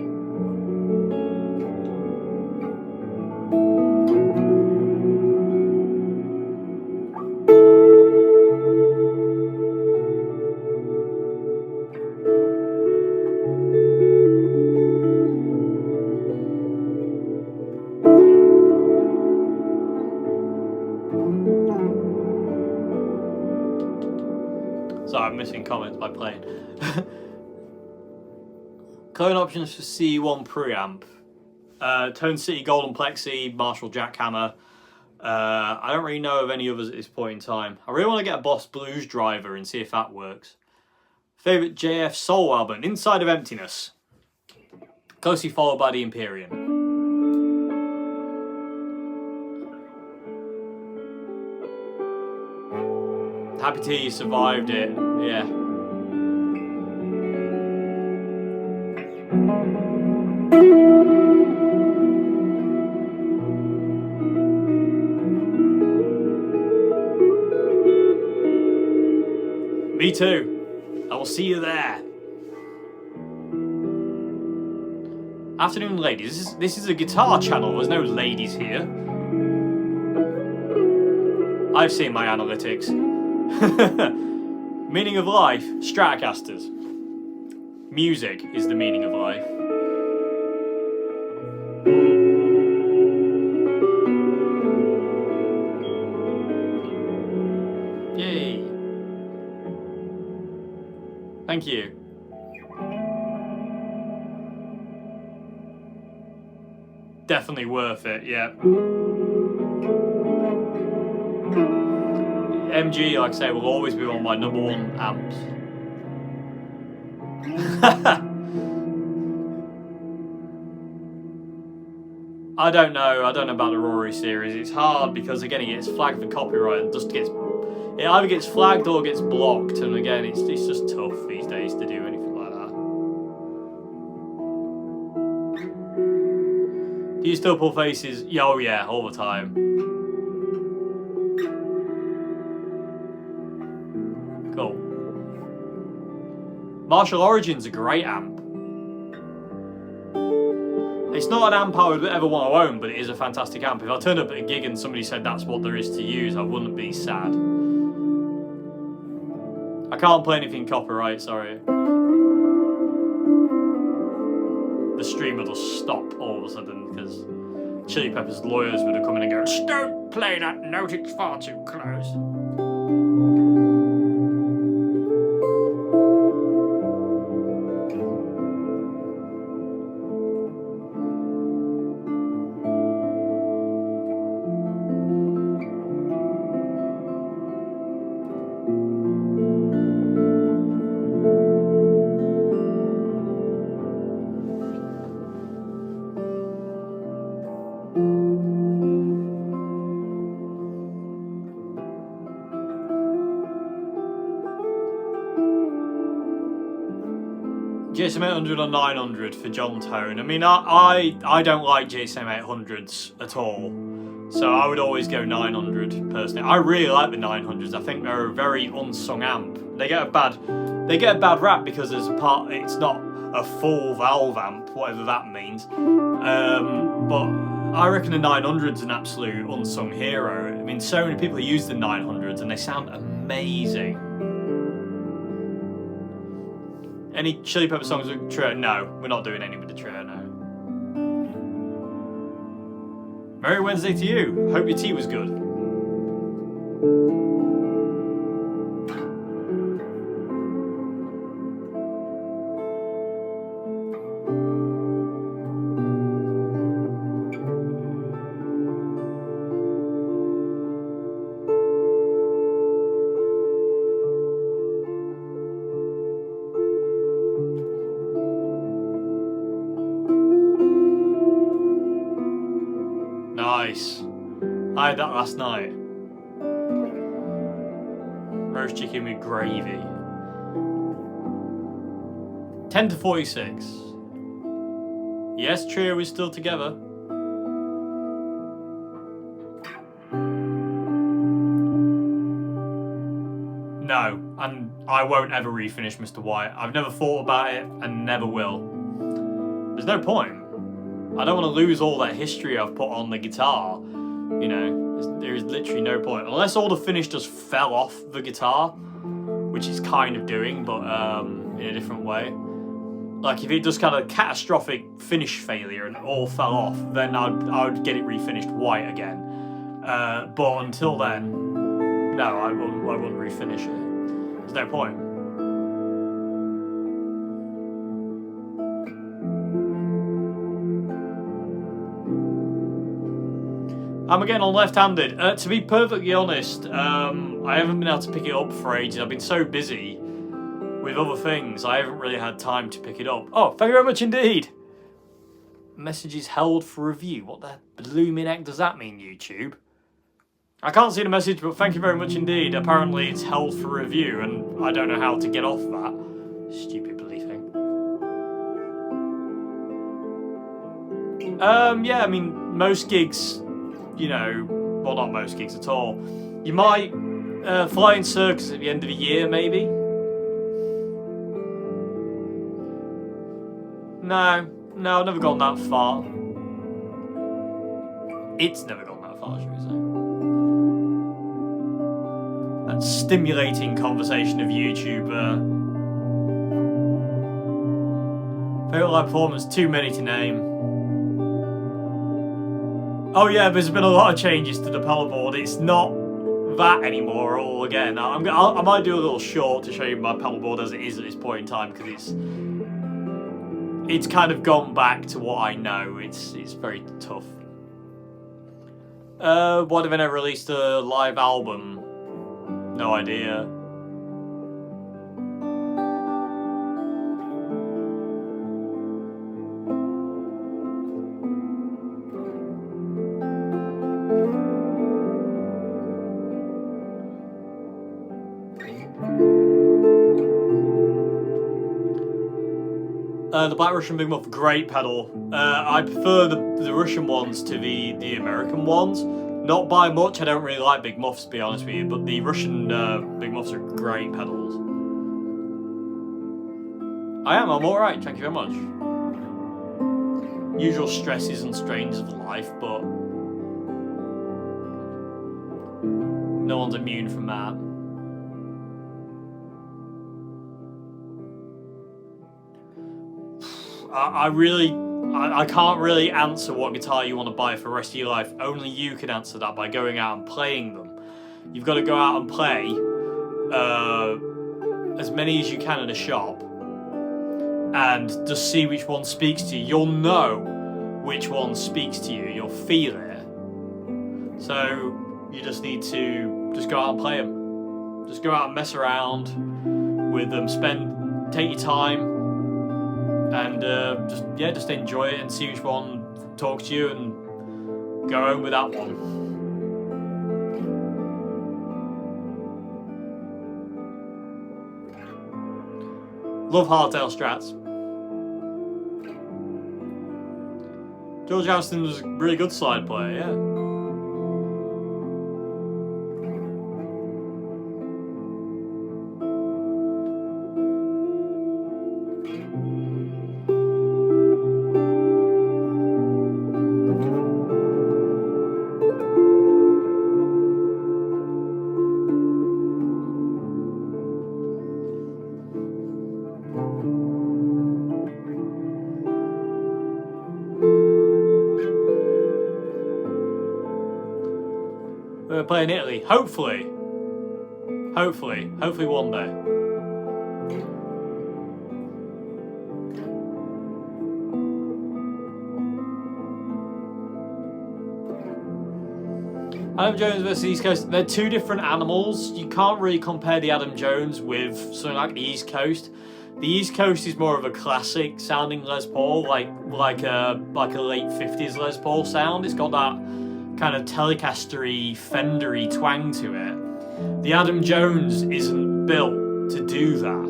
Sorry, I'm missing comments by playing. Clone options for C1 preamp. Tone City Golden Plexi, Marshall Jackhammer. I don't really know of any others at this point in time. I really want to get a Boss Blues driver and see if that works. Favourite JF Soul album? Inside of Emptiness. Closely followed by the Empyrean. Happy to you survived it. Yeah. Me too. I will see you there. Afternoon, ladies. This is a guitar channel. There's no ladies here. I've seen my analytics. Meaning of life, Stratocasters. Music is the meaning of life. Yay. Thank you. Definitely worth it, yeah. MG, like I say, will always be one of my #1 amps. I don't know about the Rory series. It's hard because again it gets flagged for copyright and it either gets flagged or gets blocked, and again it's just tough these days to do anything like that. Do you still pull faces? Yeah, oh yeah, all the time. Cool. Marshall Origin's a great amp. It's not an amp I would ever want to own, but it is a fantastic amp. If I turned up at a gig and somebody said that's what there is to use, I wouldn't be sad. can't play anything copyright, sorry. The stream will just stop all of a sudden because Chili Peppers lawyers would have come in and go, "Don't play that note, it's far too close." JSM 800 or 900 for John Tone. I mean, I don't like JSM 800s at all, so I would always go 900 personally. I really like the 900s. I think they're a very unsung amp. They get a bad rap because it's not a full valve amp, whatever that means. But I reckon the 900's an absolute unsung hero. I mean, so many people use the 900s and they sound amazing. Any Chili Pepper songs with trio? No, we're not doing any with the trio, no. Merry Wednesday to you. Hope your tea was good. Nice. I had that last night. Roast chicken with gravy. 10 to 46. Yes, trio is still together. No, and I won't ever refinish Mr. White. I've never thought about it and never will. There's no point. I don't want to lose all that history I've put on the guitar. You know, there is literally no point. Unless all the finish just fell off the guitar, which it's kind of doing, but in a different way. Like if it just kind of catastrophic finish failure and it all fell off, then I would get it refinished white again. But until then, no, I wouldn't refinish it. There's no point. I'm again on left-handed. To be perfectly honest, I haven't been able to pick it up for ages. I've been so busy with other things, I haven't really had time to pick it up. Oh, thank you very much indeed. Message is held for review. What the blooming heck does that mean, YouTube? I can't see the message, but thank you very much indeed. Apparently it's held for review, and I don't know how to get off that. Stupid bloody thing. Yeah, I mean, most gigs, you know, well, not most gigs at all. You might fly in circus at the end of the year, maybe. No, I've never gone that far. It's never gone that far, should we say. That stimulating conversation of YouTuber. Favorite live performance, too many to name. Oh yeah, there's been a lot of changes to the pedalboard. It's not that anymore all again. I might do a little short to show you my pedalboard as it is at this point in time, because it's kind of gone back to what I know. It's very tough. Why have they never released a live album? No idea. The Black Russian Big Muff, great pedal. I prefer the Russian ones to the American ones. Not by much, I don't really like Big Muffs, to be honest with you, but the Russian Big Muffs are great pedals. I'm alright, thank you very much. Usual stresses and strains of life, but no one's immune from that. I can't really answer what guitar you want to buy for the rest of your life. Only you can answer that by going out and playing them. You've got to go out and play as many as you can in a shop and just see which one speaks to you. You'll know which one speaks to you. You'll feel it. So you just need to just go out and play them. Just go out and mess around with them. Take your time. And just enjoy it and see which one talks to you and go home with that one. Love hardtail strats. George Harrison was a really good slide player, yeah. We're playing Italy. Hopefully one day. Adam Jones versus East Coast. They're two different animals. You can't really compare the Adam Jones with something like the East Coast. The East Coast is more of a classic sounding Les Paul, like a late 50s Les Paul sound. It's got that kind of Telecaster-y, Fender-y twang to it. The Adam Jones isn't built to do that.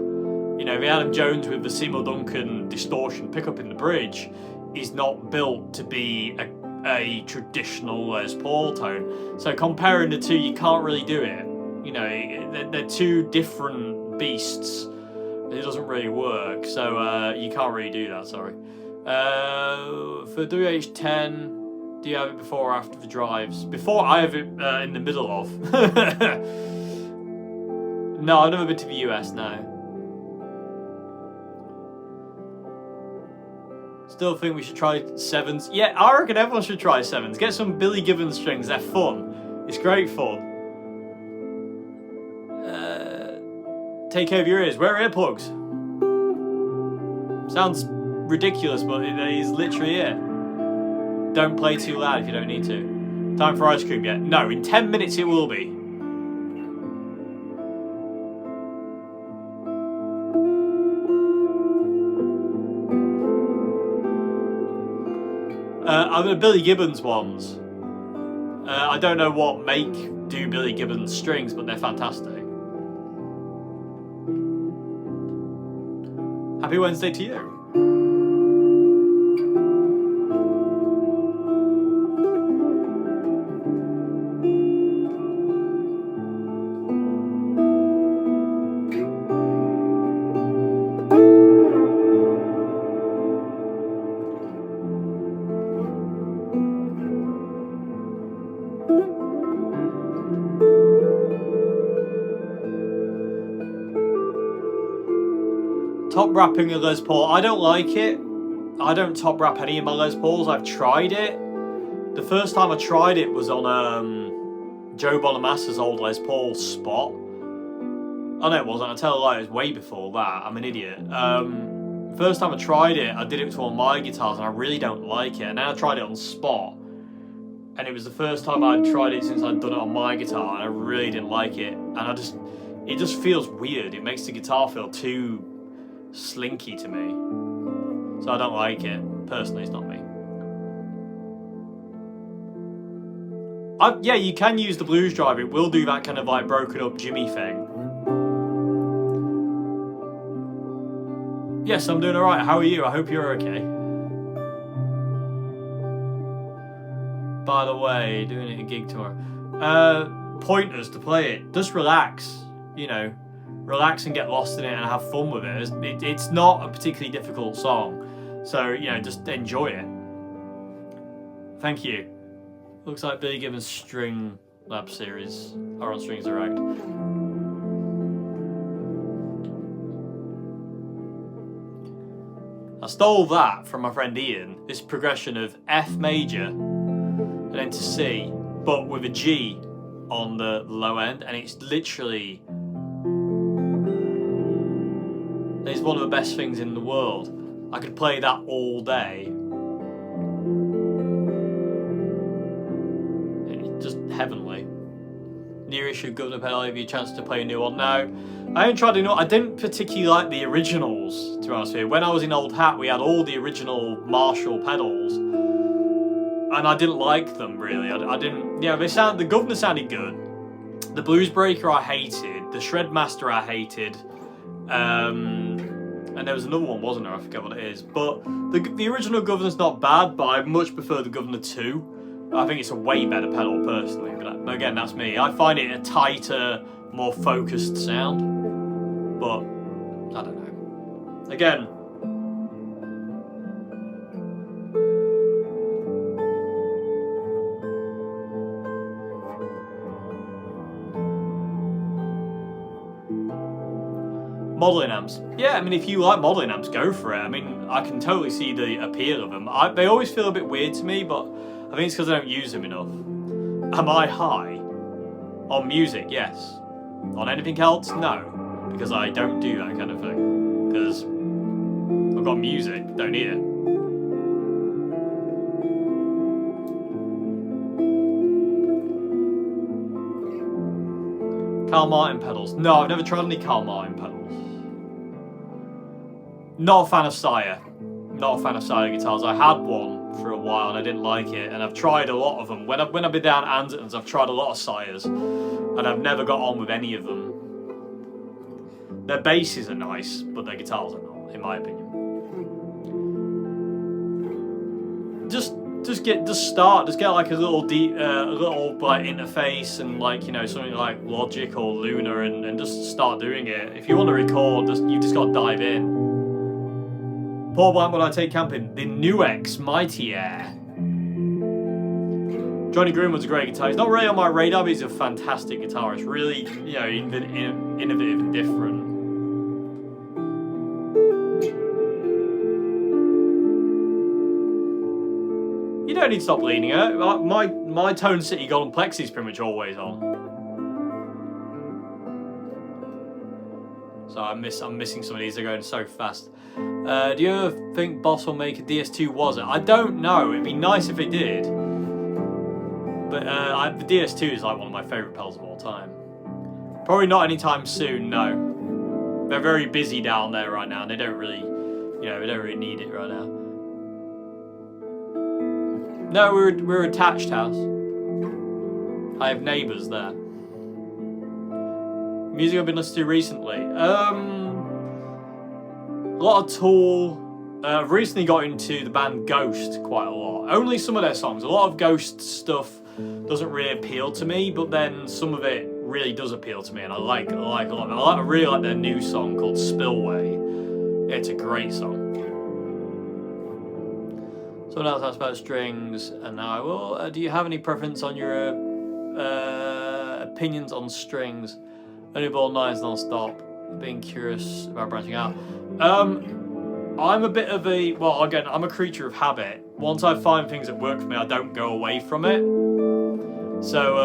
You know, the Adam Jones with the Seymour Duncan distortion pickup in the bridge is not built to be a traditional Les Paul tone. So comparing the two, you can't really do it. You know, they're two different beasts. It doesn't really work, so you can't really do that, sorry. For WH10, do you have it before or after the drives? Before, I have it in the middle of. No, I've never been to the US now. Still think we should try 7s. Yeah, I reckon everyone should try 7s. Get some Billy Gibbons strings, they're fun. It's great fun. Take care of your ears. Wear earplugs. Sounds ridiculous, but it is literally it. Don't play too loud if you don't need to. Time for ice cream yet? No, in 10 minutes it will be. I'm the Billy Gibbons ones. I don't know what make do Billy Gibbons strings, but they're fantastic. Happy Wednesday to you. Top wrapping a Les Paul. I don't like it. I don't top wrap any of my Les Pauls. I've tried it. The first time I tried it was on Joe Bonamassa's old Les Paul Spot. Oh no, it wasn't. I tell a lie, it was way before that. I'm an idiot. First time I tried it, I did it to one of my guitars and I really don't like it. And then I tried it on Spot. And it was the first time I'd tried it since I'd done it on my guitar and I really didn't like it. And it just feels weird. It makes the guitar feel too slinky to me, so I don't like it. Personally, it's not me. Yeah, you can use the blues driver. It will do that kind of like broken up Jimmy thing. Yes, I'm doing alright. How are you? I hope you're okay. By the way, doing it a gig tomorrow. Pointers to play it. Just relax, you know. Relax and get lost in it and have fun with it. It's not a particularly difficult song. So, you know, just enjoy it. Thank you. Looks like Billy Gibbons String Lab series are on Strings Direct. That's stole that from my friend Ian, this progression of F major and then to C, but with a G on the low end, and it's literally, it's one of the best things in the world. I could play that all day. It's just heavenly. New issue Governor Pedal, have you a chance to play a new one? No, I haven't tried a new one. I didn't particularly like the originals, to be honest with you. When I was in Old Hat, we had all the original Marshall pedals, and I didn't like them really. I didn't. Yeah, the Governor sounded good. The Blues Breaker I hated. The Shred Master I hated. And there was another one, wasn't there? I forget what it is. But the original Governor's not bad, but I much prefer the Governor 2. I think it's a way better pedal personally, but again, that's me. I find it a tighter, more focused sound, but I don't know. Again, modelling amps. Yeah, I mean, if you like modelling amps, go for it. I mean, I can totally see the appeal of them. They always feel a bit weird to me, but I think it's because I don't use them enough. Am I high? On music, yes. On anything else, no. Because I don't do that kind of thing. Because I've got music, don't need it. Carl Martin pedals. No, I've never tried any Carl Martin pedals. Not a fan of Sire. Not a fan of Sire guitars. I had one for a while and I didn't like it, and I've tried a lot of them. When I've been down at Anderton's, I've tried a lot of Sires, and I've never got on with any of them. Their basses are nice, but their guitars are not, in my opinion. Just get like a little like interface and like, you know, something like Logic or Luna and just start doing it. If you want to record, you just got to dive in. Paul Blank, when I take camping, the Nuex Mighty Air. Johnny Groom was a great guitarist. He's not really on my radar, but he's a fantastic guitarist. Really, you know, innovative and different. You don't need to stop leaning out. My Tone City Golden Plexi is pretty much always on. So I'm missing some of these. They're going so fast. Do you ever think Boss will make a DS2 Was It? I don't know. It'd be nice if it did. But the DS2 is like one of my favourite pedals of all time. Probably not anytime soon, no. They're very busy down there right now, and they don't really, you know, they don't really need it right now. No, we're a attached house. I have neighbours there. Music I've been listening to recently. A lot of Tool. I've recently got into the band Ghost quite a lot. Only some of their songs. A lot of Ghost stuff doesn't really appeal to me, but then some of it really does appeal to me, and I like a lot of it. I really like their new song called Spillway. It's a great song. Someone else asked about strings, and now I will. Do you have any preference on your opinions on strings? Only ball nines non-stop. Being curious about branching out. I'm a bit of a, well, again, I'm a creature of habit. Once I find things that work for me, I don't go away from it. So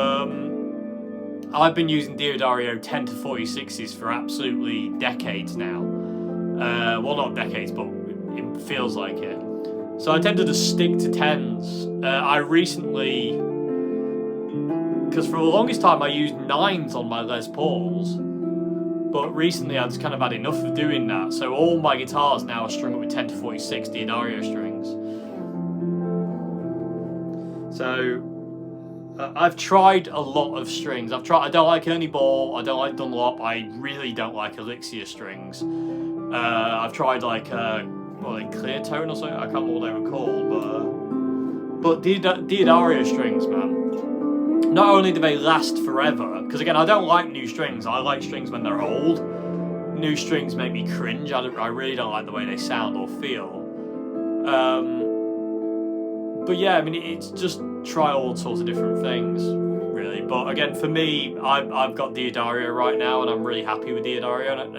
I've been using Diodario 10 to 46s for absolutely decades now. Well, not decades, but it feels like it. So I tend to just stick to 10s. I recently, because for the longest time I used 9s on my Les Pauls, but recently I just kind of had enough of doing that. So all my guitars now are strung up with 10 to 46 Diodario strings. So I've tried a lot of strings. I don't like Ernie Ball, I don't like Dunlop, I really don't like Elixir strings. I've tried like Clear Tone or something, I can't remember what they were called, but Diodario strings, man. Not only do they last forever, because again, I don't like new strings, I like strings when they're old. New strings make me cringe, I really don't like the way they sound or feel. But yeah, I mean, it's just try all sorts of different things, really. But again, for me, I've got Diodario right now, and I'm really happy with Diodario, and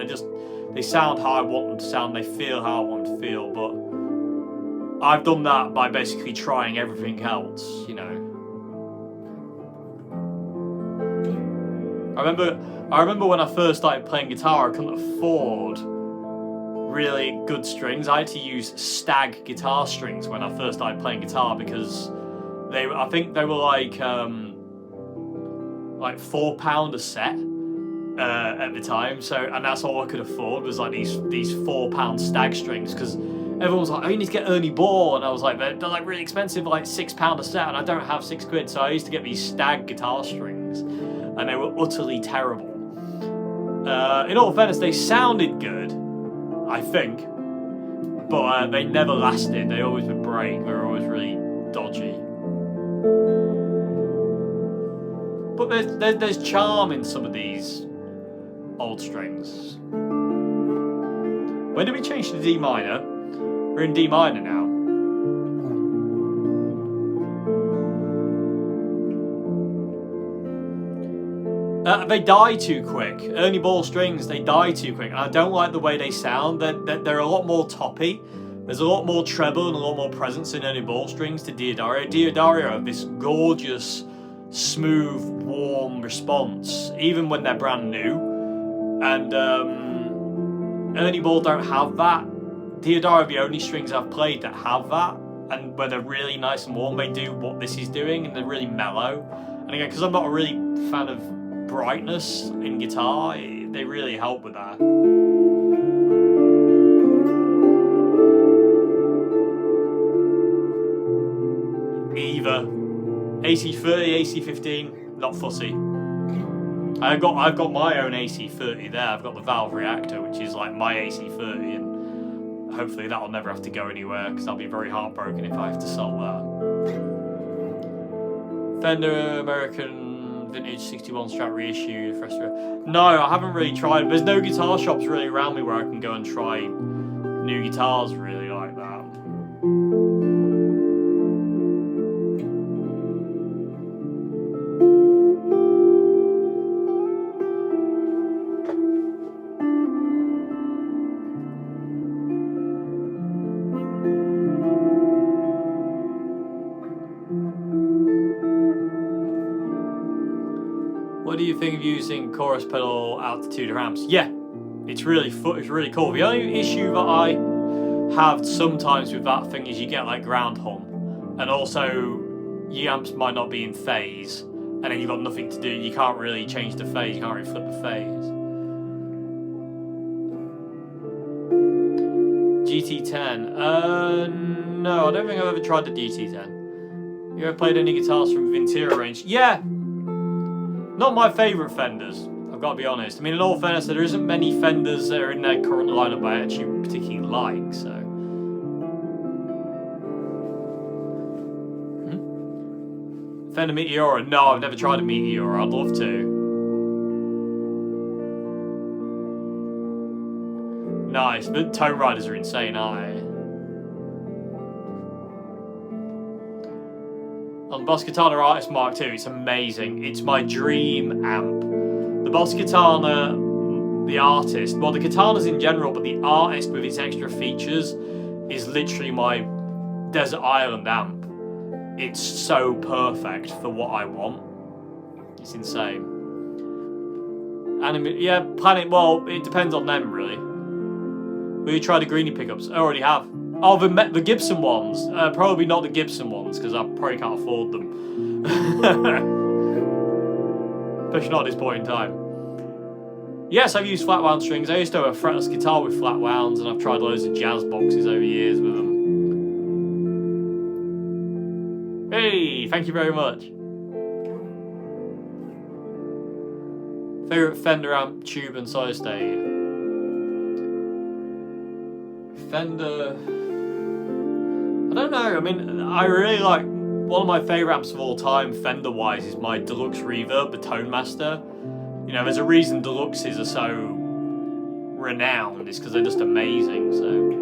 they sound how I want them to sound, they feel how I want them to feel, but I've done that by basically trying everything else, you know. I remember when I first started playing guitar, I couldn't afford really good strings. I had to use stag guitar strings when I first started playing guitar because I think they were like £4 a set at the time. So, and that's all I could afford was like these £4 stag strings, because everyone was like, oh, you need to get Ernie Ball, and I was like, they're like really expensive, like £6 a set, and I don't have £6, so I used to get these stag guitar strings, and they were utterly terrible. In all fairness, they sounded good, I think, but they never lasted. They always would break. They were always really dodgy. But there's charm in some of these old strings. When did we change to D minor? We're in D minor now. They die too quick. Ernie Ball strings, they die too quick. And I don't like the way they sound. They're a lot more toppy. There's a lot more treble and a lot more presence in Ernie Ball strings to Diodario. Diodario have this gorgeous, smooth, warm response, even when they're brand new. And Ernie Ball don't have that. Diodario are the only strings I've played that have that. And when they're really nice and warm, they do what this is doing, and they're really mellow. And again, because I'm not a really fan of brightness in guitar, they really help with that. Either AC30, AC15, not fussy. I've got my own AC30 there. I've got the valve reactor, which is like my AC30, and hopefully that'll never have to go anywhere, because I'll be very heartbroken if I have to sell that. Fender American Vintage 61 Strat reissue, No, I haven't really tried. There's no guitar shops really around me where I can go and try new guitars really like that. What do you think of using chorus pedal altitude amps? Yeah, it's really cool. The only issue that I have sometimes with that thing is you get like ground hum, and also your amps might not be in phase, and then you've got nothing to do. You can't really change the phase. You can't really flip the phase. GT10. No, I don't think I've ever tried the GT10. You ever played any guitars from Ventura range? Yeah. Not my favourite Fenders, I've got to be honest. I mean, in all fairness, there isn't many Fenders that are in their current lineup I actually particularly like, so. Fender Meteora? No, I've never tried a Meteora. I'd love to. Nice, but Tone Riders are insane, aren't they? On Boss Katana Artist Mark II, it's amazing. It's my dream amp. The Boss Katana, the artist, well, the Katanas in general, but the artist with its extra features is literally my desert island amp. It's so perfect for what I want. It's insane. Yeah, Planet, well, it depends on them, really. Will you try the Greenie pickups? I already have. Oh, the Gibson ones. Probably not the Gibson ones, because I probably can't afford them. Especially not at this point in time. Yes, I've used flat wound strings. I used to have a fretless guitar with flat wounds, and I've tried loads of jazz boxes over years with them. Hey, thank you very much. Favourite Fender amp, tube and solid state? Fender... I don't know, I mean, I really like, one of my favourite amps of all time, Fender-wise, is my Deluxe Reverb, the Tone Master. You know, there's a reason Deluxes are so renowned, it's because they're just amazing, so.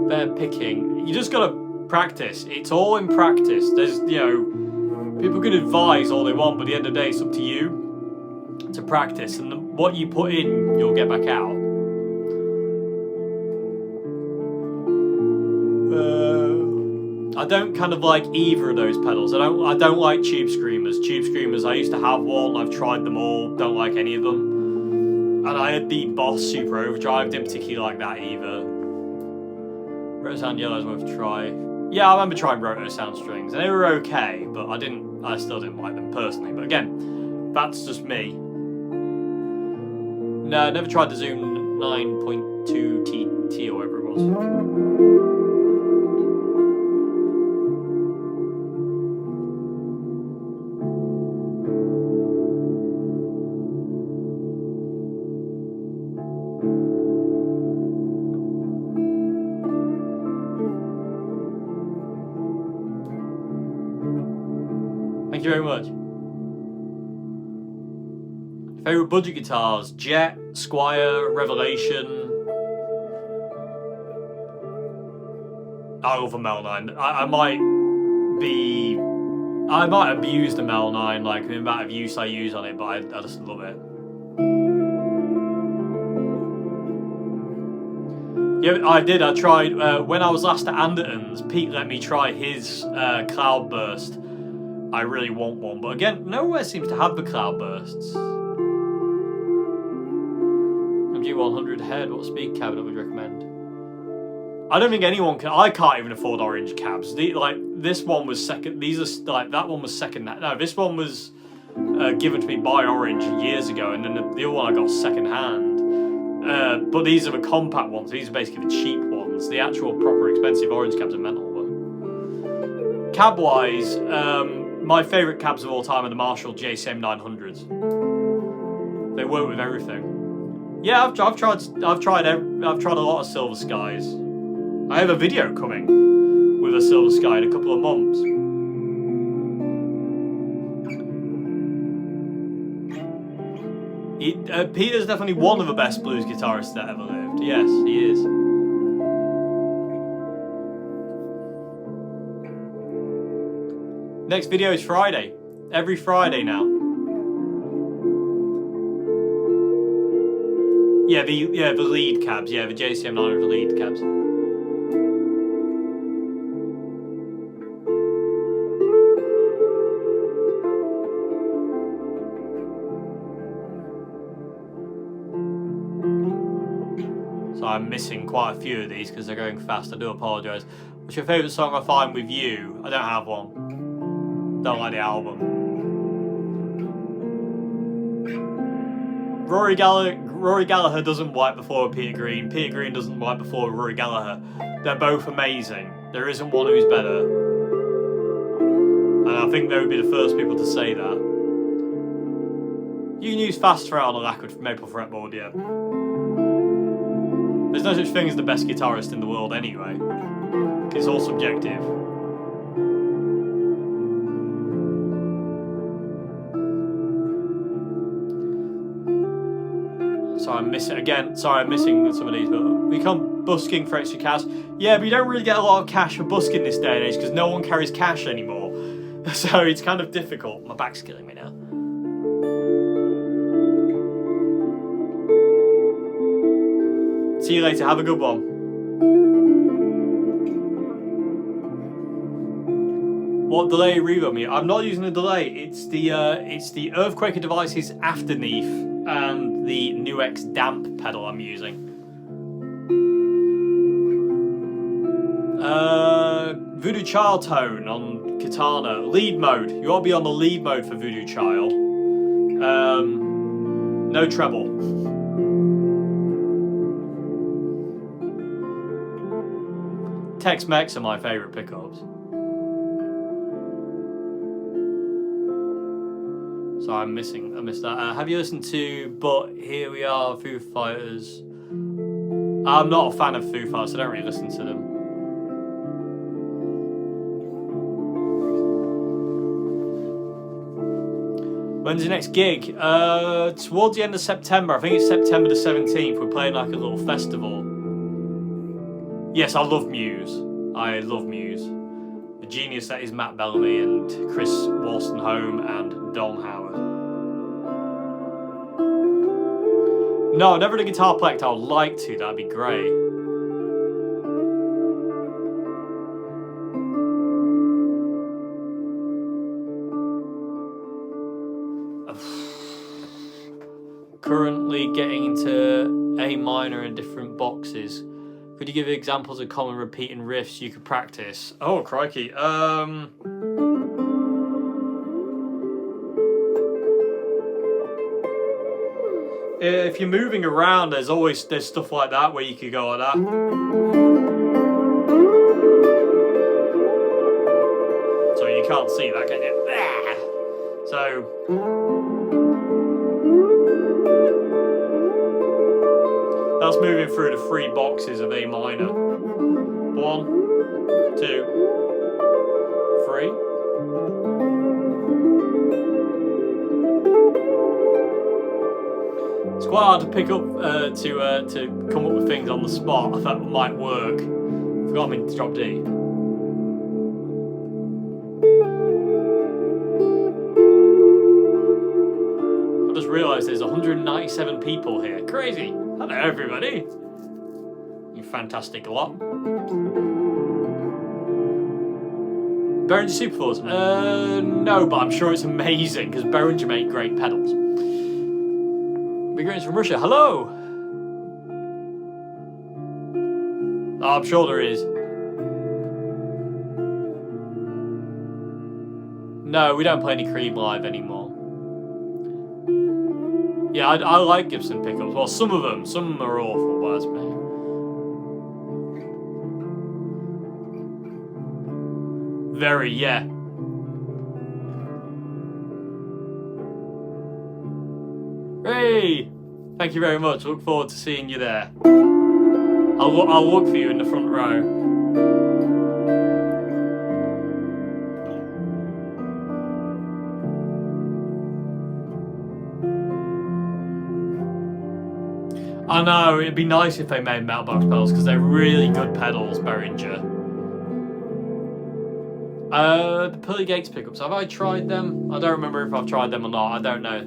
They're picking, you just gotta practice, it's all in practice. There's, you know, People can advise all they want, but at the end of the day, it's up to you to practice, and what you put in, you'll get back out. I don't kind of like either of those pedals. I don't like Tube Screamers. Tube Screamers, I used to have one. I've tried them all. Don't like any of them. And I had the Boss Super Overdrive. Didn't particularly like that either. Roto Sound Yellow's worth a try. Yeah, I remember trying Roto Sound Strings, and they were okay, but I still didn't like them personally. But again, that's just me. No, I never tried the Zoom 9.2 TT or whatever it was. Thank you very much. Favourite budget guitars? Jet, Squire, Revelation. I love a Mel 9. I might abuse the Mel 9, like the amount of use I use on it, but I just love it. Yeah, I did. I tried when I was last at Anderton's. Pete let me try his Cloudburst. I really want one, but again, nowhere seems to have the Cloudbursts. MG100 head. What speed cabinet would you recommend? I don't think anyone can. I can't even afford orange cabs. This one was second. These are like that one was second. No, this one was given to me by Orange years ago, and then the other one I got second hand. But these are the compact ones. These are basically the cheap ones. The actual proper expensive orange cabs are mental. But cab wise, my favourite cabs of all time are the Marshall JCM 900s. They work with everything. Yeah, I've tried a lot of Silver Skies. I have a video coming with a Silver Sky in a couple of months. Peter's definitely one of the best blues guitarists that ever lived. Yes, he is. Next video is Friday. Every Friday now. Yeah, the lead cabs. Yeah, the JCM 900 lead cabs. So I'm missing quite a few of these because they're going fast. I do apologise. What's your favourite song I find with you? I don't have one. Don't like the album. Rory Gallagher doesn't wipe before Peter Green. Peter Green doesn't wipe before Rory Gallagher. They're both amazing. There isn't one who's better. And I think they would be the first people to say that. You can use fast fret on a lacquered maple fretboard, yeah. There's no such thing as the best guitarist in the world anyway. It's all subjective. I'm missing some of these, but we come busking for extra cash. Yeah, but you don't really get a lot of cash for busking this day and age because no one carries cash anymore. So it's kind of difficult. My back's killing me now. See you later. Have a good one. What delay reverb me? I'm not using a delay. It's the Earthquaker Devices Afterneath and the NuX Damp pedal I'm using. Voodoo Child tone on Katana. Lead mode. You ought to be on the lead mode for Voodoo Child. No treble. Tex-Mex are my favourite pickups. So I missed that. Have you listened to But Here We Are, Foo Fighters? I'm not a fan of Foo Fighters, so I don't really listen to them. When's the next gig? Towards the end of September. I think it's September the 17th. We're playing like a little festival. Yes, I love Muse. I love Muse. genius that is Matt Bellamy and Chris Wolstenholme and Dom Howard. No, I've never done a guitar plect. I would like to. That'd be great. Currently getting into A minor in different boxes. Could you give examples of common repeating riffs you could practice? Oh, crikey. If you're moving around, there's stuff like that where you could go like that. So you can't see that, can you? So that's moving through the 3 boxes of A minor. 1, 2, 3. It's quite hard to pick up to come up with things on the spot. I thought it might work. Forgot I'm in drop D. I just realised there's 197 people here. Crazy. Hello everybody. You fantastic lot. Behringer Superforce? No, but I'm sure it's amazing because Behringer make great pedals. Big greetings from Russia. Hello. Oh, I'm sure there is. No, we don't play any Cream live anymore. Yeah, I like Gibson pickups. Well, some of them are awful, but that's me. Very, yeah. Hey! Thank you very much. Look forward to seeing you there. I'll look for you in the front row. I know, it'd be nice if they made metal box pedals because they're really good pedals, Behringer. The Pearly Gates pickups, have I tried them? I don't remember if I've tried them or not, I don't know.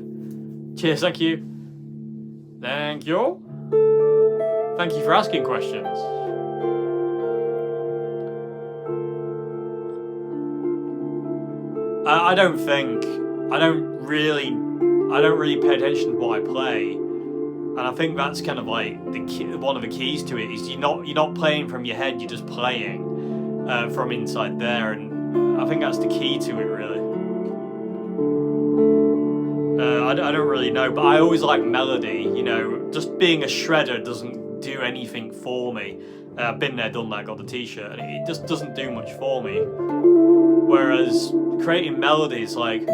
Cheers, thank you. Thank you. Thank you for asking questions. I don't really pay attention to what I play. And I think that's kind of like one of the keys to it is you're not playing from your head, you're just playing from inside there, and I think that's the key to it really. I don't really know, but I always like melody. You know, just being a shredder doesn't do anything for me. I've been there, done that, got the t-shirt, and it just doesn't do much for me. Whereas creating melodies like.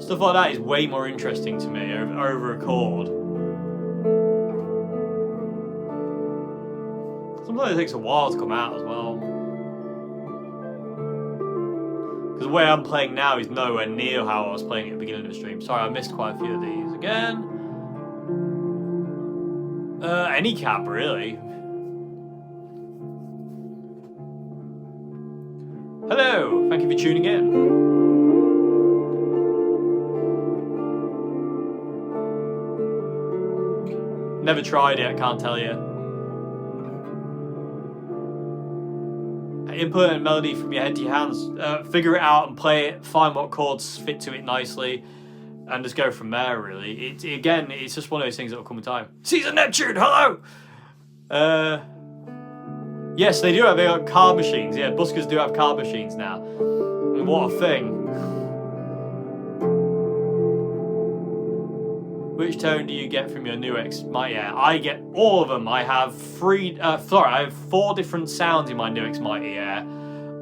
Stuff like that is way more interesting to me over a chord. Sometimes it takes a while to come out as well. Because the way I'm playing now is nowhere near how I was playing at the beginning of the stream. Sorry, I missed quite a few of these again. Any cab, really. Hello, thank you for tuning in. Never tried it, I can't tell you. Input a melody from your head to your hands. Figure it out and play it, find what chords fit to it nicely, and just go from there, really. Again, it's just one of those things that will come in time. Season Neptune, hello! Yes, they do have card machines. Yeah, buskers do have card machines now. And what a thing. Which tone do you get from your Nuix Mighty Air? I get all of them. I have 4 different sounds in my Nuix Mighty Air.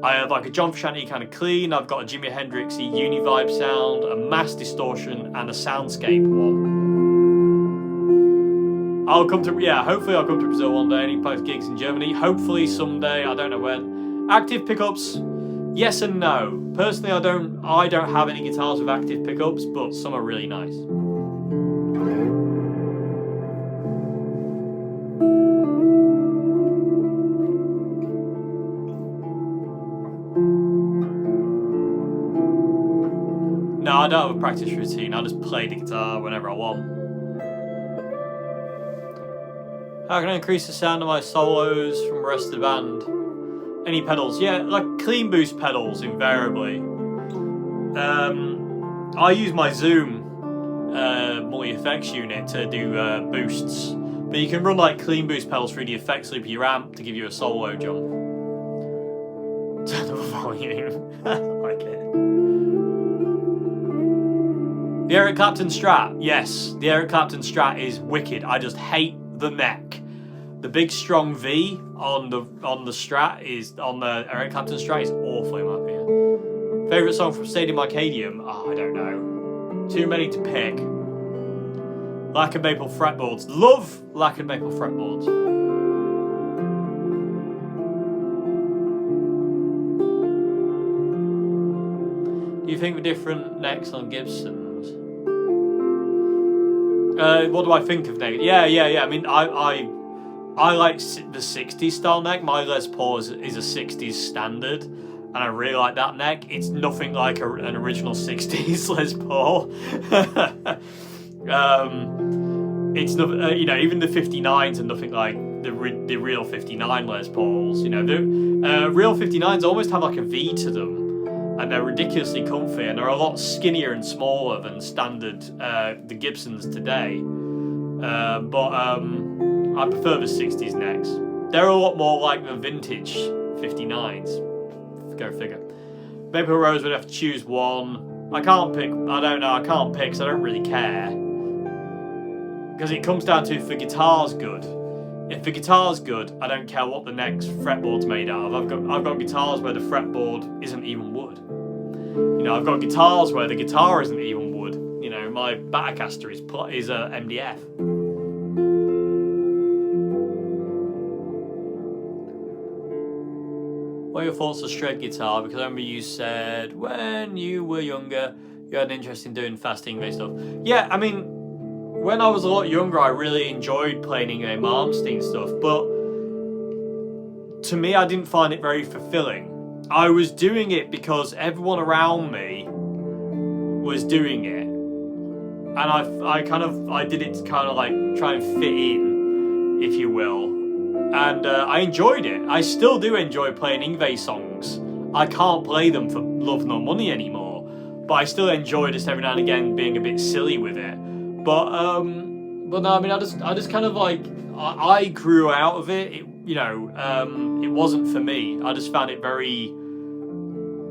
I have like a John Frusciante kind of clean, I've got a Jimi Hendrixy Univibe sound, a mass distortion, and a soundscape one. Hopefully I'll come to Brazil one day and he plays gigs in Germany. Hopefully someday, I don't know when. Active pickups Yes and no. Personally, I don't have any guitars with active pickups, but some are really nice. No, I don't have a practice routine. I just play the guitar whenever I want. How can I increase the sound of my solos from the rest of the band? Any pedals? Yeah, like clean boost pedals, invariably. I use my Zoom multi-effects unit to do boosts. But you can run like clean boost pedals through the effects loop of your amp to give you a solo jump. Turn up the volume. I like it. The Eric Clapton Strat. Yes, the Eric Clapton Strat is wicked. I just hate the neck. The big strong V on the Strat is on the Eric Clapton Strat is awful in my opinion. Favorite song from Stadium Arcadium? Oh, I don't know. Too many to pick. Lack of Maple Fretboards. Love Lack of Maple Fretboards. Do you think the different necks on Gibsons? What do I think of neck? Yeah. I mean, I like the 60s style neck. My Les Paul is a 60s standard, and I really like that neck. It's nothing like an original 60s Les Paul. It's not, even the 59s are nothing like the real 59 Les Pauls. The real 59s almost have like a V to them, and they're ridiculously comfy, and they're a lot skinnier and smaller than standard the Gibsons today. But I prefer the 60s necks. They're a lot more like the vintage 59s. Go figure. Maple Rose would have to choose one. I can't pick. I don't know. I can't pick because I don't really care. Because it comes down to if the guitar's good. If the guitar's good, I don't care what the next fretboard's made out of. I've got guitars where the fretboard isn't even wood. I've got guitars where the guitar isn't even wood. My Batacaster is MDF. What are your thoughts on shred guitar? Because I remember you said when you were younger, you had an interest in doing fast Ingve stuff. Yeah, I mean, when I was a lot younger, I really enjoyed playing Ingve Malmsteen stuff, but to me, I didn't find it very fulfilling. I was doing it because everyone around me was doing it, and I did it to kind of like try and fit in, if you will. And I enjoyed it. I still do enjoy playing Ingve songs. I can't play them for love nor money anymore, but I still enjoy just every now and again being a bit silly with it. But no, I mean, I just kind of like I grew out of it. It wasn't for me. I just found it very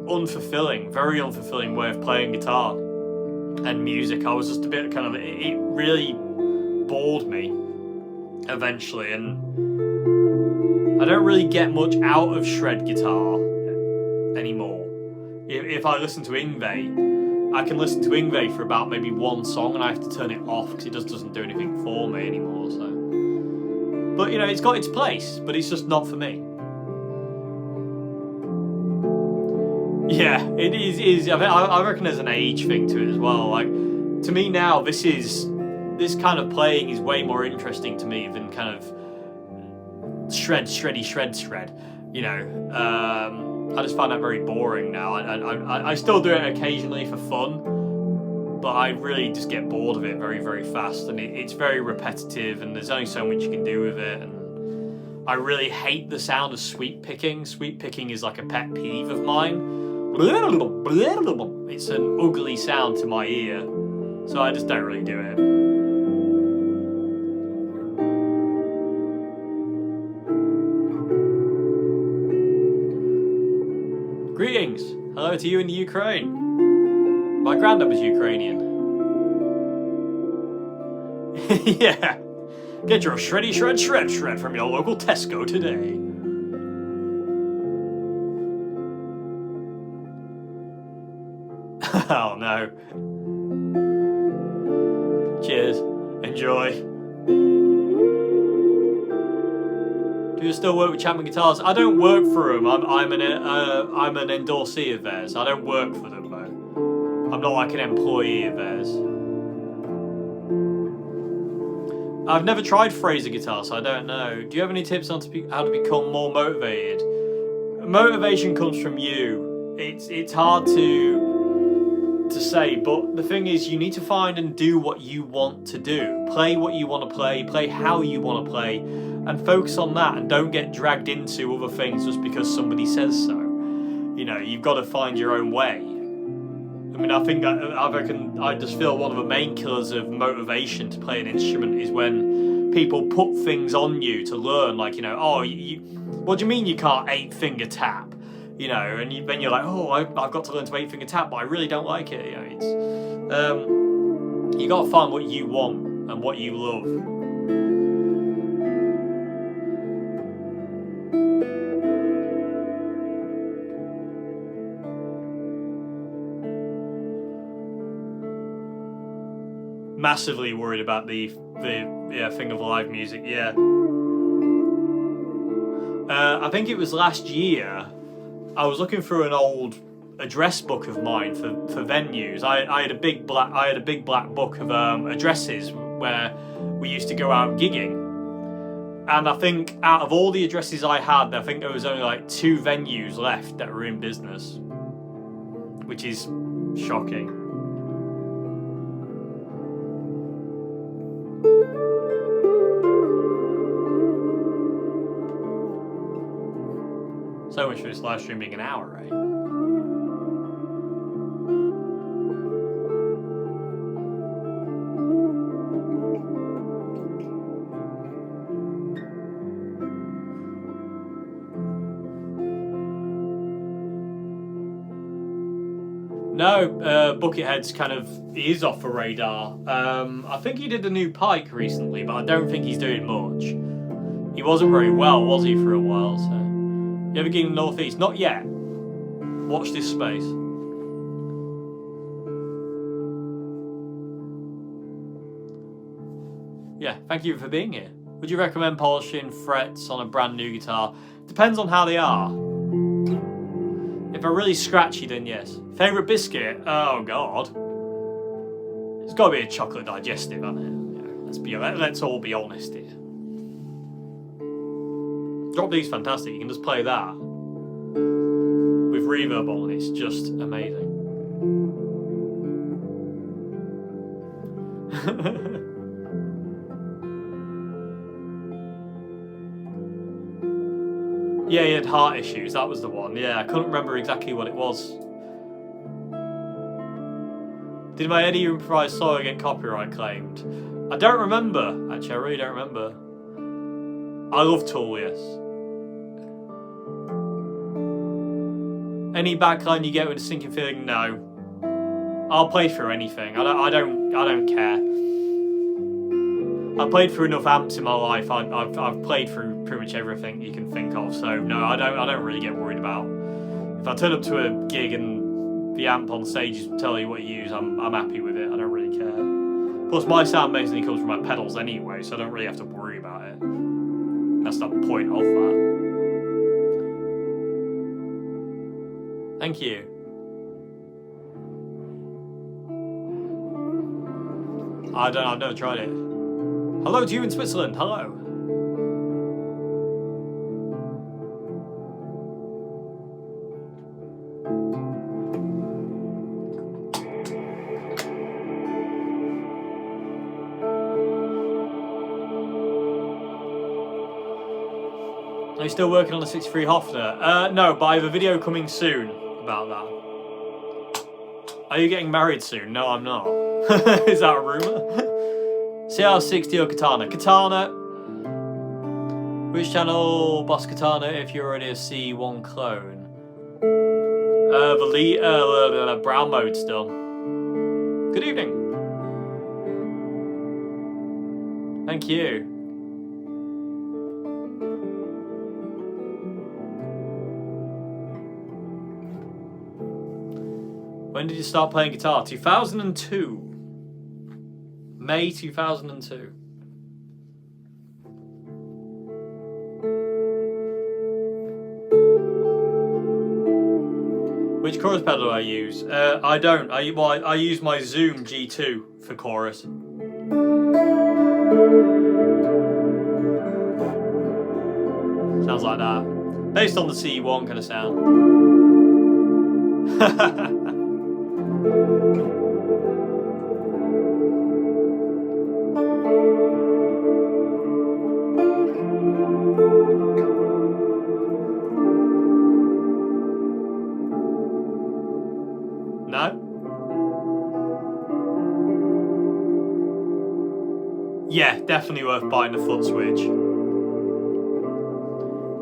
unfulfilling way of playing guitar and music. I was just a bit it really bored me eventually, and I don't really get much out of shred guitar anymore. If I listen to Ingve, I can listen to Ingve for about maybe one song and I have to turn it off because it just doesn't do anything for me anymore. So, but it's got its place, but it's just not for me. Yeah, it is. I reckon there's an age thing to it as well. Like, to me now, this kind of playing is way more interesting to me than kind of shred. I just find that very boring now. I still do it occasionally for fun, but I really just get bored of it very, very fast, and it's very repetitive, and there's only so much you can do with it. And I really hate the sound of sweep picking. Sweep picking is like a pet peeve of mine. It's an ugly sound to my ear, so I just don't really do it. Greetings! Hello to you in the Ukraine. My granddad was Ukrainian. Yeah. Get your shreddy shred from your local Tesco today. Oh no. Cheers. Enjoy. Do you still work with Chapman Guitars? I don't work for them. I'm an endorsee of theirs. I don't work for them though. I'm not like an employee of theirs. I've never tried Fraser guitar, so I don't know. Do you have any tips on how to become more motivated? Motivation comes from you. It's hard to say, but the thing is, you need to find and do what you want to do. Play what you want to play how you want to play, and focus on that, and don't get dragged into other things just because somebody says so. You know, you've got to find your own way. I mean, I just feel one of the main killers of motivation to play an instrument is when people put things on you to learn, like, you know, oh, what do you mean you can't 8-finger tap? You know, and then you're like, oh, I've got to learn to 8-finger tap, but I really don't like it. You know, it's you got to find what you want and what you love. Massively worried about the thing of live music. Yeah, I think it was last year. I was looking through an old address book of mine for venues. I had a big black book of addresses where we used to go out gigging, and I think out of all the addresses I had, I think there was only like 2 venues left that were in business, which is shocking. So much for this live stream being an hour, right? No, Buckethead's kind of, he is off the radar. I think he did a new Pike recently, but I don't think he's doing much. He wasn't very well, was he, for a while, so. You ever been in the Northeast? Not yet. Watch this space. Yeah, thank you for being here. Would you recommend polishing frets on a brand new guitar? Depends on how they are. If they're really scratchy, then yes. Favourite biscuit? Oh God. It's got to be a chocolate digestive, hasn't it? You know, let's all be honest here. Drop D's fantastic. You can just play that with reverb on. It's just amazing. Yeah, he had heart issues. That was the one. Yeah, I couldn't remember exactly what it was. Did my Eddie improvised solo get copyright claimed? I don't remember. Actually, I really don't remember. I love Tool, yes. Any backline you get with a sinking feeling? No. I'll play through anything. I don't care. I've played through enough amps in my life. I've played through pretty much everything you can think of. So no, I don't really get worried about. If I turn up to a gig and the amp on stage is telling you what you use, I'm happy with it. I don't really care. Plus, my sound basically comes from my pedals anyway, so I don't really have to worry about it. That's the point of that. Thank you. I've never tried it. Hello to you in Switzerland. Hello. Are you still working on the 63 Hofner? No, but I have a video coming soon about that. Are you getting married soon? No, I'm not. Is that a rumour? CR60 or Katana? Katana. Which channel? Boss Katana if you're already a C1 clone. The brown mode still. Good evening. Thank you. When did you start playing guitar? 2002. May 2002. Which chorus pedal do I use? I don't. I use my Zoom G2 for chorus. Sounds like that. Based on the C1 kind of sound. No? Yeah, definitely worth buying the foot switch.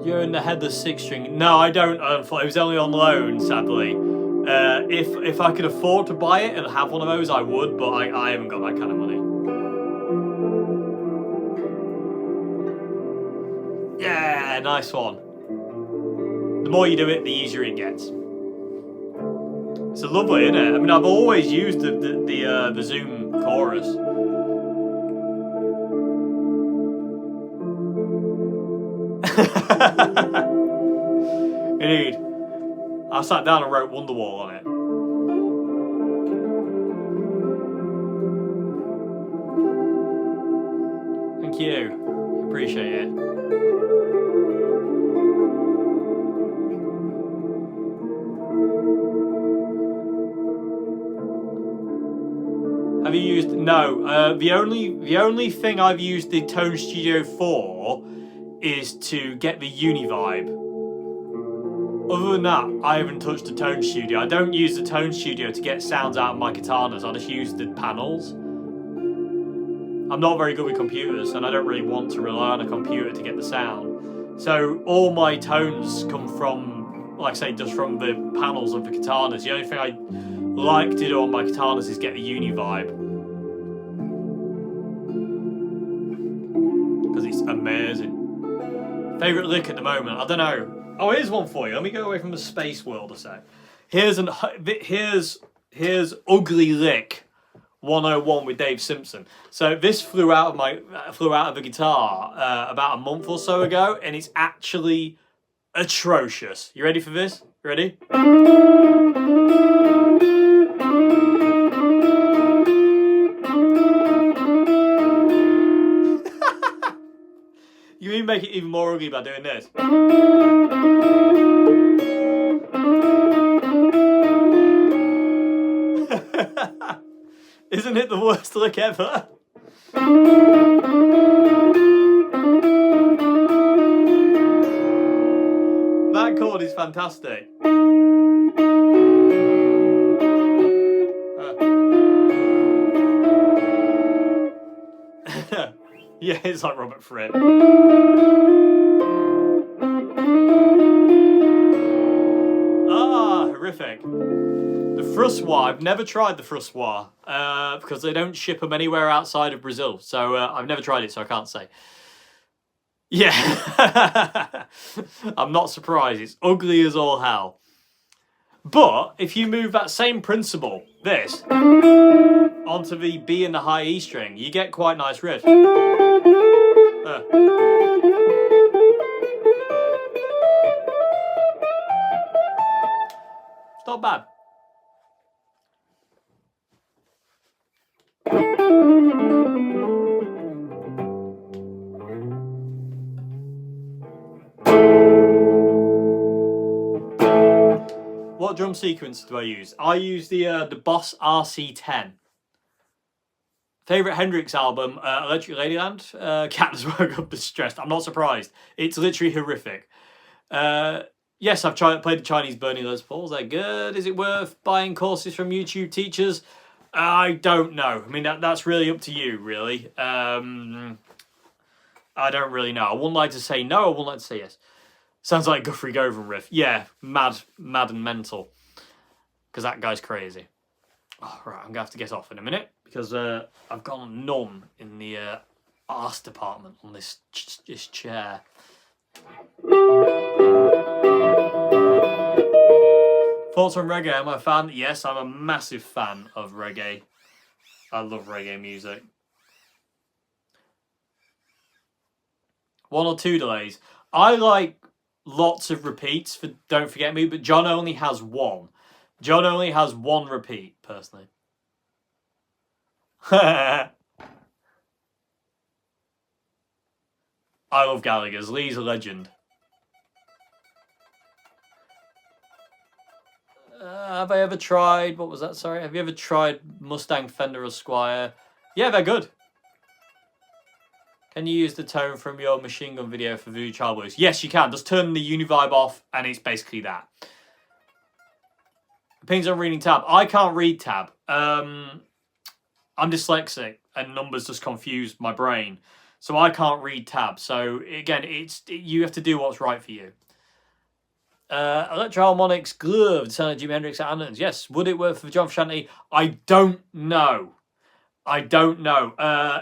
You're in the headless 6-string. No, I don't. It was only on loan, sadly. If I could afford to buy it and have one of those, I would, but I haven't got that kind of money. Yeah, nice one. The more you do it, the easier it gets. It's lovely, isn't it? I mean, I've always used the Zoom chorus. Indeed. I sat down and wrote Wonderwall on it. Thank you. Appreciate it. Have you used... No. The only thing I've used the Tone Studio for is to get the uni vibe. Other than that, I haven't touched the Tone Studio. I don't use the Tone Studio to get sounds out of my katanas. I just use the panels. I'm not very good with computers, and I don't really want to rely on a computer to get the sound. So all my tones come from, like I say, just from the panels of the katanas. The only thing I like to do on my katanas is get the uni vibe. Because it's amazing. Favourite lick at the moment? I don't know. Oh, here's one for you. Let me go away from the space world a sec. Here's Ugly Lick 101 with Dave Simpson. So this flew out of the guitar about a month or so ago, and it's actually atrocious. You ready for this? Ready? You can make it even more ugly by doing this. Isn't it the worst lick ever? That chord is fantastic. Yeah, it's like Robert Fripp. Ah, horrific. The Frussoir, I've never tried the Frussoir because they don't ship them anywhere outside of Brazil. So I've never tried it, so I can't say. Yeah. I'm not surprised. It's ugly as all hell. But if you move that same principle, this, onto the B and the high E string, you get quite nice riffs. It's not bad. What drum sequence do I use? I use the Boss RC10. Favourite Hendrix album, Electric Ladyland. Cat woke up distressed. I'm not surprised. It's literally horrific. Yes, I've played the Chinese Bernie Les Pauls. They're good. Is it worth buying courses from YouTube teachers? I don't know. I mean, that's really up to you, really. I don't really know. I wouldn't like to say no. I wouldn't like to say yes. Sounds like Guthrie Govan riff. Yeah, mad and mental. Because that guy's crazy. Oh, right, I'm going to have to get off in a minute. Because I've gone numb in the arse department on this chair. Thoughts on reggae? Am I a fan? Yes, I'm a massive fan of reggae. I love reggae music. 1 or 2 delays. I like lots of repeats for Don't Forget Me, but John only has 1. John only has one repeat, personally. I love Gallagher's. Lee's a legend. Have I ever tried... What was that? Sorry. Have you ever tried Mustang, Fender, or Squire? Yeah, they're good. Can you use the tone from your Machine Gun video for Voodoo Child Blues? Yes, you can. Just turn the Univibe off, and it's basically that. Depends on reading tab. I can't read tab. I'm dyslexic, and numbers just confuse my brain. So I can't read tab. So, again, you have to do what's right for you. Electro-harmonics glove, sound like Jimi Hendrix at Andertons. Yes. Would it work for John Frusciante? I don't know. I don't know.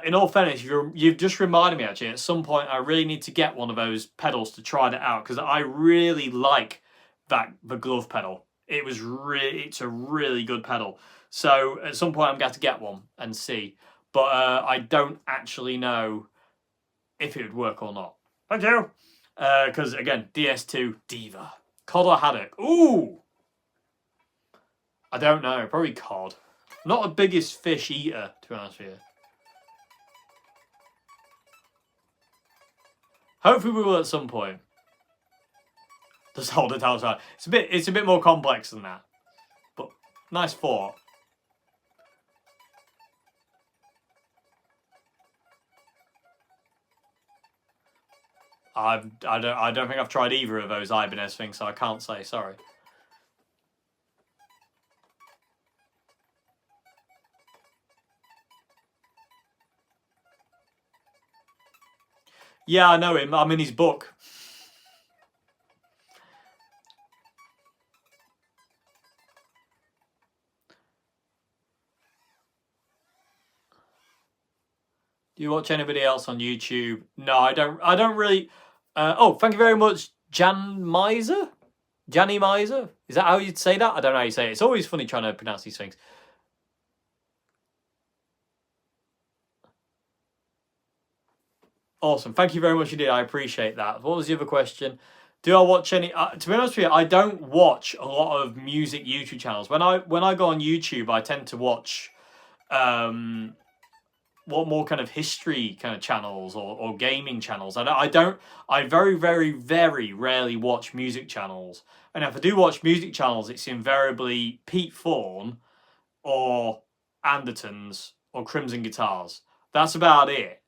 In all fairness, you've just reminded me, actually, at some point I really need to get one of those pedals to try that out, because I really like the glove pedal. It's a really good pedal. So at some point I'm going to get one and see. But I don't actually know if it would work or not. Thank you. Because, again, DS2 Diva. Cod or haddock? Ooh! I don't know. Probably cod. Not the biggest fish eater, to be honest with you. Hopefully we will at some point. Just hold it outside. It's a bit more complex than that. But nice thought. I don't think I've tried either of those Ibanez things, so I can't say, sorry. Yeah, I know him. I'm in his book. Do you watch anybody else on YouTube? No, I don't. I don't really. Oh, thank you very much, Jan Miser. Janny Miser. Is that how you'd say that? I don't know how you say it. It's always funny trying to pronounce these things. Awesome. Thank you very much indeed. I appreciate that. What was the other question? Do I watch any... to be honest with you, I don't watch a lot of music YouTube channels. When I go on YouTube, I tend to watch what more kind of history kind of channels or gaming channels. I very, very, very rarely watch music channels. And if I do watch music channels, it's invariably Pete Thorne or Andertons or Crimson Guitars. That's about it.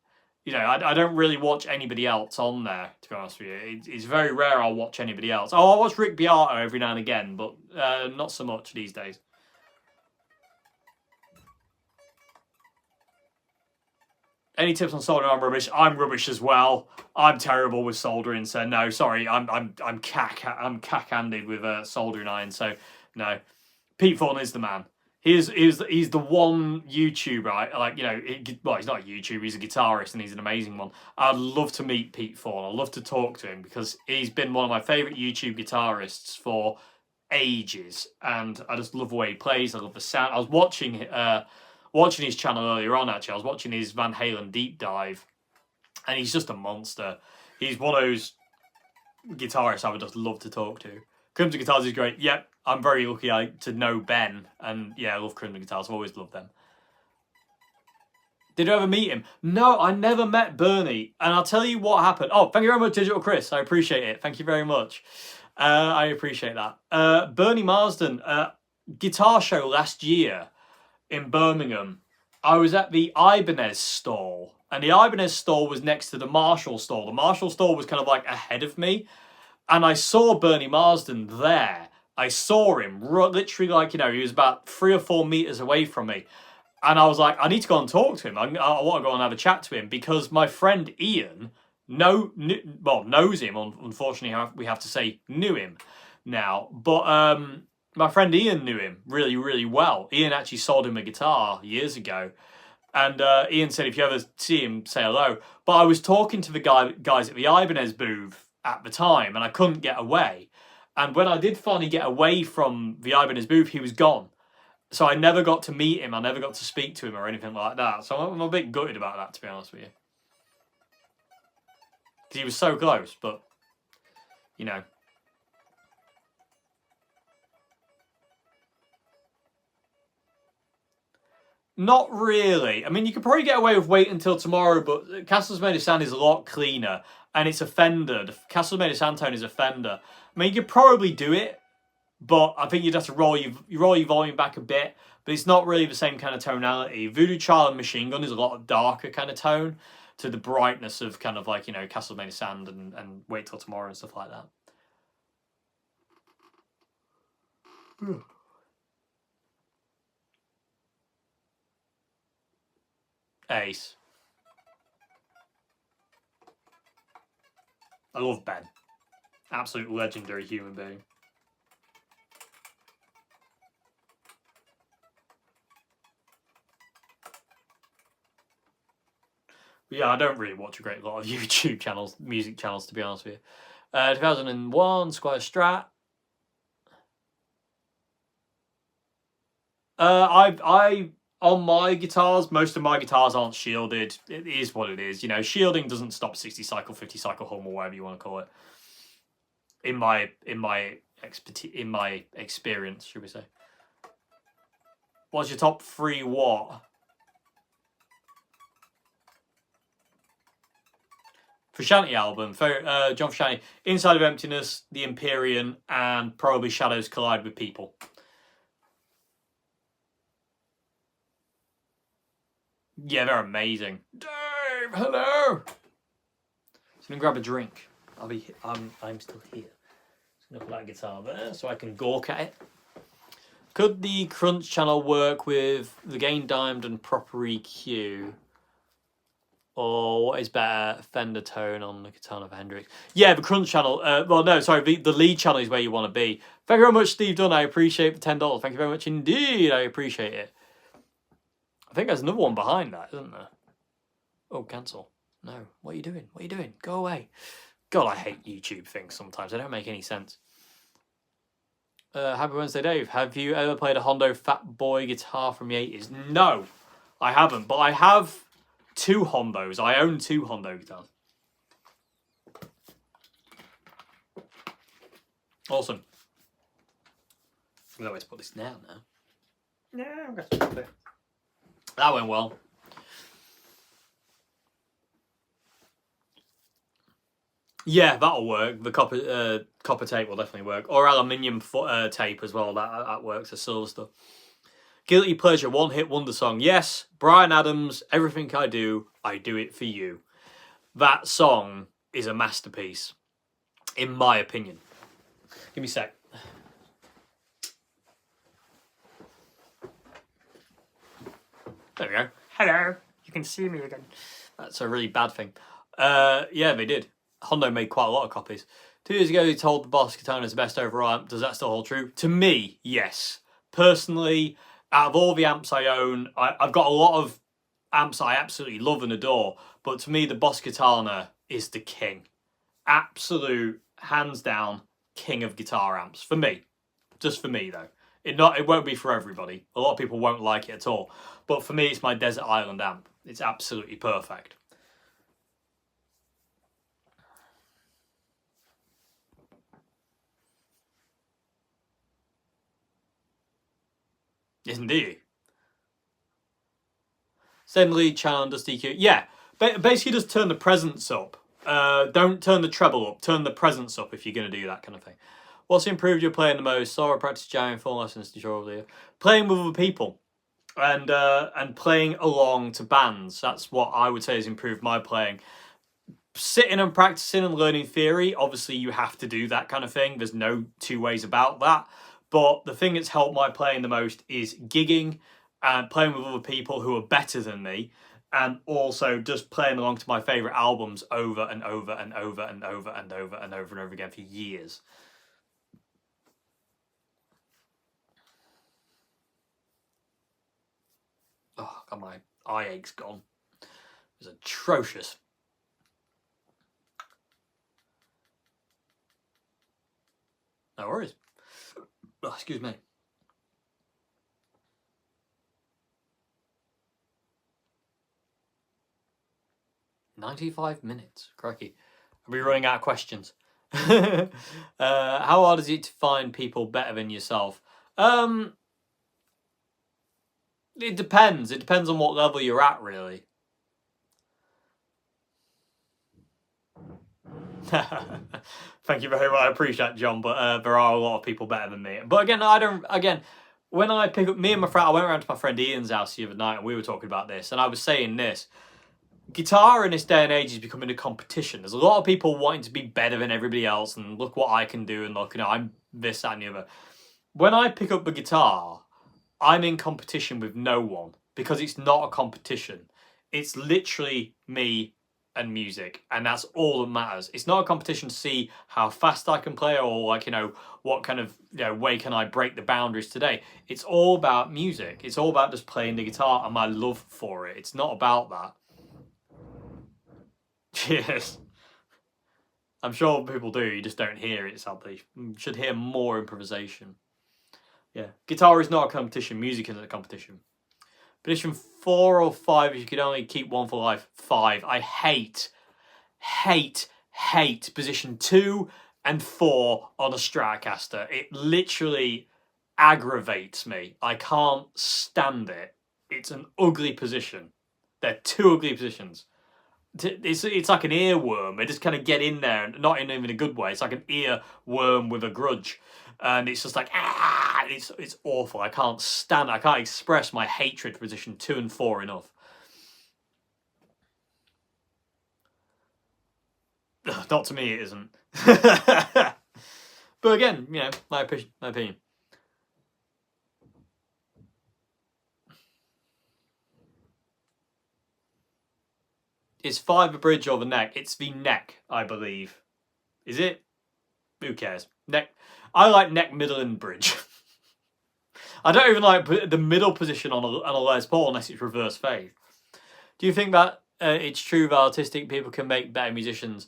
You know, I don't really watch anybody else on there, to be honest with you. It's very rare I'll watch anybody else. Oh, I'll watch Rick Beato every now and again, but not so much these days. Any tips on soldering? I'm rubbish. I'm rubbish as well. I'm terrible with soldering, so no, sorry. I'm cack-handed with soldering iron, so no. Pete Thorne is the man. He's the one YouTuber, like, you know, well, he's not a YouTuber, he's a guitarist, and he's an amazing one. I'd love to meet Pete Thorne. I'd love to talk to him, because he's been one of my favourite YouTube guitarists for ages, and I just love the way he plays. I love the sound. I was watching his channel earlier on, actually. I was watching his Van Halen deep dive, and he's just a monster. He's one of those guitarists I would just love to talk to. Crimson Guitars is great. Yep, I'm very lucky to know Ben, and yeah, I love Crimson Guitars. I've always loved them. Did you ever meet him? No, I never met Bernie, and I'll tell you what happened. Oh, thank you very much, Digital Chris. I appreciate it. Thank you very much. I appreciate that. Bernie Marsden, guitar show last year in Birmingham. I was at the Ibanez stall, and the Ibanez stall was next to the Marshall stall. The Marshall stall was kind of like ahead of me, and I saw Bernie Marsden there. I saw him literally, like, you know, he was about 3 or 4 meters away from me. And I was like, I need to go and talk to him. I want to go and have a chat to him, because my friend Ian knows him. Unfortunately, we have to say knew him now. But my friend Ian knew him really, really well. Ian actually sold him a guitar years ago. And Ian said, if you ever see him, say hello. But I was talking to the guys at the Ibanez booth at the time, and I couldn't get away. And when I did finally get away from the Ibanez booth, he was gone. So I never got to meet him. I never got to speak to him or anything like that. So I'm a bit gutted about that, to be honest with you. Because he was so close, but, you know. Not really. I mean, you could probably get away with Wait Until Tomorrow, but Castles Made of Sand is a lot cleaner, and it's a Fender. The Castles Made of Sand tone is a Fender. I mean, you could probably do it, but I think you'd have to roll your volume back a bit, but it's not really the same kind of tonality. Voodoo Child and Machine Gun is a lot darker kind of tone to the brightness of kind of like, you know, Castles Made of Sand and Wait Till Tomorrow and stuff like that. Ace. I love Ben. Absolute legendary human being. Yeah, I don't really watch a great lot of YouTube channels, music channels, to be honest with you. 2001, Squire Strat. On my guitars, most of my guitars aren't shielded. It is what it is. You know, shielding doesn't stop 60 cycle, 50 cycle hum, or whatever you want to call it. In my experience, should we say? What's your top 3 what? Frusciante album, John Frusciante, Inside of Emptiness, The Empyrean, and probably Shadows Collide with People. Yeah, they're amazing. Dave, hello. So I'm gonna grab a drink. I'm still here. Just gonna put that guitar there so I can gawk at it. Could the crunch channel work with the gain dimed and proper EQ? Or what is better, Fender tone on the Katana for Hendrix? Yeah, the crunch channel. Well, no, sorry, the lead channel is where you want to be. Thank you very much, Steve Dunn. I appreciate the $10. Thank you very much indeed. I appreciate it. I think there's another one behind that, isn't there? Oh, cancel. No. What are you doing? What are you doing? Go away. God, I hate YouTube things sometimes. They don't make any sense. Happy Wednesday, Dave. Have you ever played a Hondo Fat Boy guitar from the 80s? No, I haven't. But I have 2 Hondos. I own 2 Hondo guitars. Awesome. I'm going to put this down now. No, I'm going to put it. That went well. Yeah, that'll work. The copper tape will definitely work. Or aluminium tape as well. That works. The silver stuff. Guilty Pleasure, one hit wonder song. Yes, Bryan Adams, Everything I Do It For You. That song is a masterpiece, in my opinion. Give me a sec. There we go. Hello. You can see me again. That's a really bad thing. Yeah, they did. Hondo made quite a lot of copies. 2 years ago, he told the Boss Katana is the best overall amp. Does that still hold true? To me, yes. Personally, out of all the amps I own, I've got a lot of amps I absolutely love and adore, but to me, the Boss Katana is the king. Absolute, hands down, king of guitar amps. For me. Just for me, though. It won't be for everybody. A lot of people won't like it at all. But for me, it's my Desert Island amp. It's absolutely perfect. Isn't he? Same lead channel and does DQ. Yeah, basically just turn the presence up. Don't turn the treble up. Turn the presence up if you're going to do that kind of thing. What's improved your playing the most? Sora practice jamming, full lessons to show over playing with other people, and playing along to bands. That's what I would say has improved my playing. Sitting and practicing and learning theory, obviously you have to do that kind of thing. There's no 2 ways about that. But the thing that's helped my playing the most is gigging and playing with other people who are better than me, and also just playing along to my favourite albums over and over and over and over and over and over and over again for years. Oh, God, my eye ache's gone. It was atrocious. No worries. Oh, excuse me. "95 minutes. Crikey. Are we running out of questions?" How hard is it to find people better than yourself? It depends. It depends on what level you're at, really. Thank you very much. I appreciate that, John, but there are a lot of people better than me. But again, I don't. Again, when I pick up me and my friend, I went around to my friend Ian's house the other night, and we were talking about this, and I was saying this. Guitar in this day and age is becoming a competition. There's a lot of people wanting to be better than everybody else, and look what I can do, and look, I'm this, that, and the other. When I pick up the guitar, I'm in competition with no one, because it's not a competition. It's literally me and music, and that's all that matters. It's not a competition to see how fast I can play, or like, what kind of way can I break the boundaries today. It's all about music. It's all about just playing the guitar and my love for it. It's not about that. Cheers. I'm sure people do, you just don't hear it, sadly. You should hear more improvisation. Yeah, guitar is not a competition, music isn't a competition. Position 4 or 5, if you could only keep one for life, 5. I hate position 2 and 4 on a Stratocaster. It literally aggravates me. I can't stand it. It's an ugly position. They're two ugly positions. It's like an earworm. They just kind of get in there, and not in even a good way. It's like an earworm with a grudge, and it's just like it's awful. I can't stand it. I can't express my hatred for position 2 and 4 enough. Not to me, it isn't. But again, my opinion. Is 5 a bridge or the neck? It's the neck, I believe. Is it? Who cares? Neck. I like neck, middle, and bridge. I don't even like the middle position on a Les Paul unless it's reverse fade. Do you think that it's true that autistic people can make better musicians?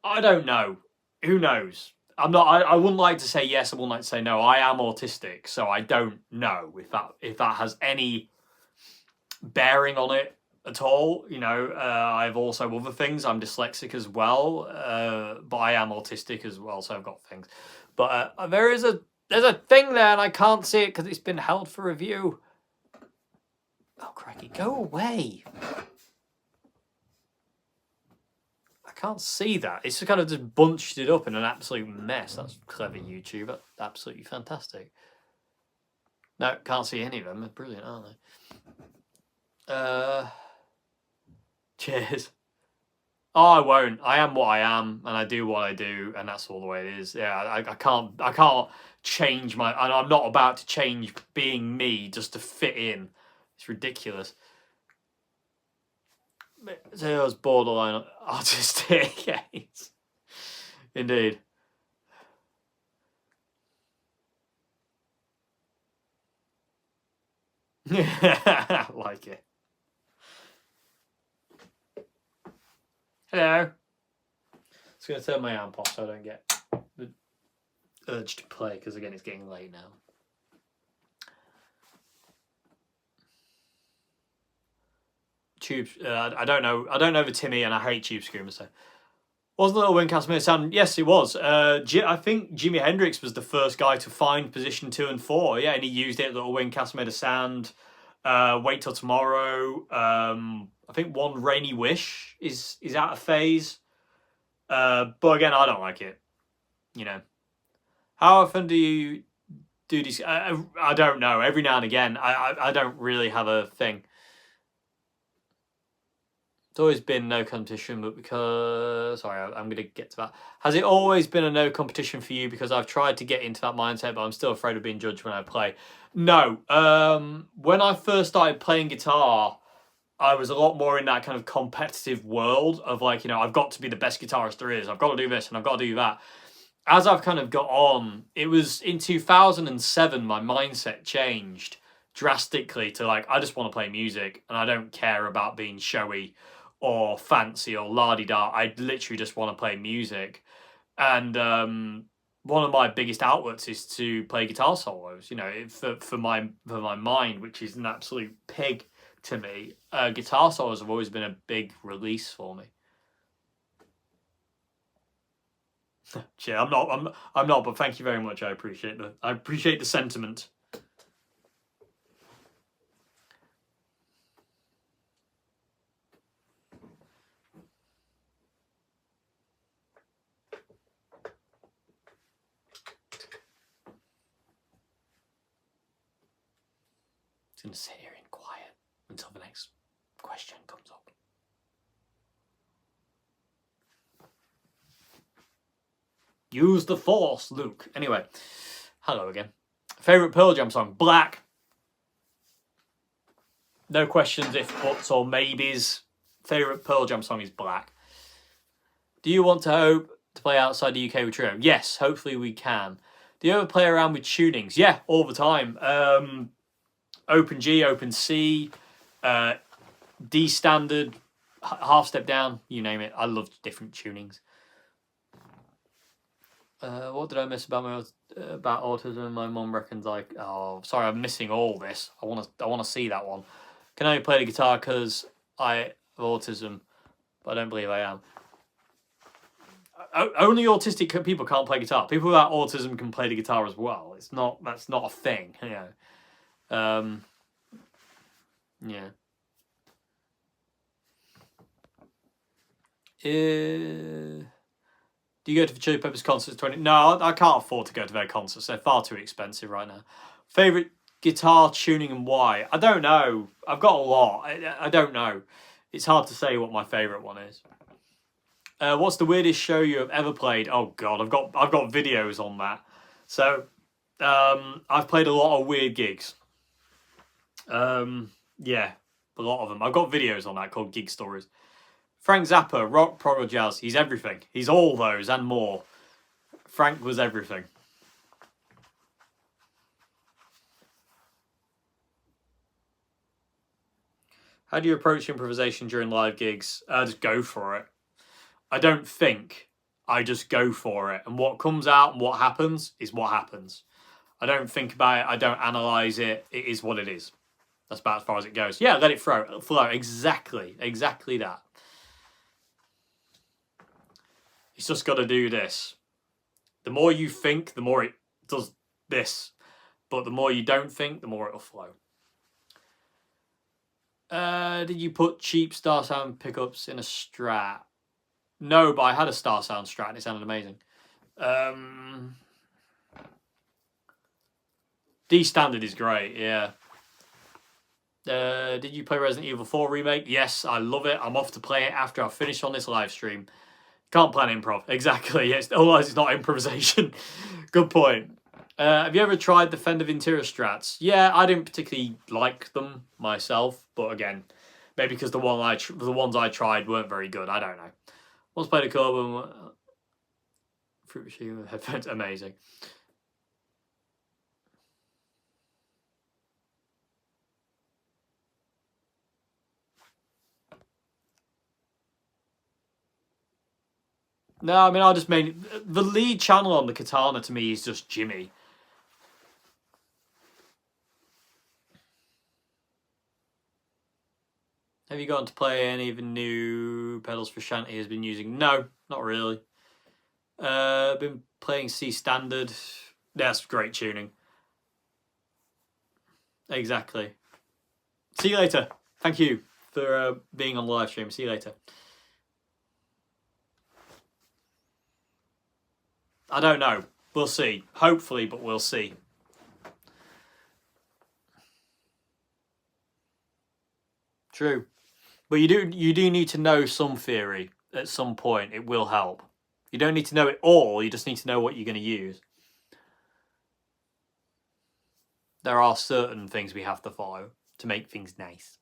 I don't know. Who knows? I'm not. I wouldn't like to say yes. I wouldn't like to say no. I am autistic, so I don't know if that has any bearing on it at all. I have also other things. I'm dyslexic as well, but I am autistic as well, so I've got things. But there's a thing there, and I can't see it because it's been held for review. Oh, crikey, go away. I can't see that. It's kind of just bunched it up in an absolute mess. That's clever, YouTube. That's absolutely fantastic. No, can't see any of them. They're brilliant, aren't they? Cheers. Oh, I won't. I am what I am, and I do what I do, and that's all the way it is. Yeah, I can't change and I'm not about to change being me just to fit in. It's ridiculous. So I was borderline artistic. Yes. Indeed. I like it. Hello. Just going to turn my amp off so I don't get the urge to play, because again, it's getting late now. Tube. I don't know the Timmy, and I hate Tube Screamer. So, wasn't Little Wing Casimir sound? Yes, it was. I think Jimi Hendrix was the first guy to find position 2 and 4. Yeah, and he used it. Little Wing Casimir sound. Wait Till Tomorrow. I think One Rainy Wish is out of phase. But again, I don't like it. How often do you do these? I don't know. Every now and again. I don't really have a thing. It's always been no competition, but because... Sorry, I'm going to get to that. Has it always been a no competition for you? Because I've tried to get into that mindset, but I'm still afraid of being judged when I play. No. When I first started playing guitar, I was a lot more in that kind of competitive world of like, I've got to be the best guitarist there is. I've got to do this and I've got to do that. As I've kind of got on, it was in 2007, my mindset changed drastically to like, I just want to play music and I don't care about being showy or fancy or la-di-da. I literally just want to play music. And one of my biggest outlets is to play guitar solos, for my mind, which is an absolute pig to me. Guitar solos have always been a big release for me. Yeah, I'm not, but thank you very much. I appreciate the sentiment. going to sit here in quiet until the next question comes up. Use the force, Luke. Anyway, hello again. Favourite Pearl Jam song? Black. No questions, if buts or maybes. Favourite Pearl Jam song is Black. Do you want to hope to play outside the UK with Trio? Yes, hopefully we can. Do you ever play around with tunings? Yeah, all the time. Open G, open C, D standard, half step down, you name it. I love different tunings. What did I miss about autism? My mum reckons oh, sorry, I'm missing all this. I want to see that one. Can I play the guitar because I have autism, but I don't believe I am. Only autistic people can't play guitar. People without autism can play the guitar as well. That's not a thing, you know. Yeah. Do you go to the Chili Peppers concerts? No, I can't afford to go to their concerts. They're far too expensive right now. Favorite guitar tuning and why? I don't know. I've got a lot. I don't know. It's hard to say what my favorite one is. What's the weirdest show you have ever played? Oh God, I've got videos on that. So I've played a lot of weird gigs. Yeah, a lot of them. I've got videos on that called Gig Stories. Frank Zappa, rock, prog, or jazz. He's everything. He's all those and more. Frank was everything. How do you approach improvisation during live gigs? Just go for it. I don't think. I just go for it. And what comes out and what happens is what happens. I don't think about it. I don't analyse it. It is what it is. That's about as far as it goes. Yeah, let it flow. Exactly that. It's just got to do this. The more you think, the more it does this. But the more you don't think, the more it'll flow. Did you put cheap Star Sound pickups in a Strat? No, but I had a Star Sound Strat and it sounded amazing. D standard is great, yeah. Did you play Resident Evil 4 Remake? Yes, I love it. I'm off to play it after I finish on this live stream. Can't plan improv. Exactly. Yes. Otherwise, it's not improvisation. Good point. Have you ever tried the Fender Interior Strats? Yeah, I didn't particularly like them myself, but again, maybe because the ones I tried weren't very good. I don't know. Once played a club and Fruit Machine with headphones. Amazing. No, I mean, I just made the lead channel on the Katana to me is just Jimmy. Have you gotten to play any of the new pedals for Shanty has been using? No, not really. Been playing C standard. That's great tuning. Exactly. See you later. Thank you for being on the live stream. See you later. I don't know. We'll see. Hopefully, but we'll see. True. But you do need to know some theory at some point. It will help. You don't need to know it all. You just need to know what you're going to use. There are certain things we have to follow to make things nice.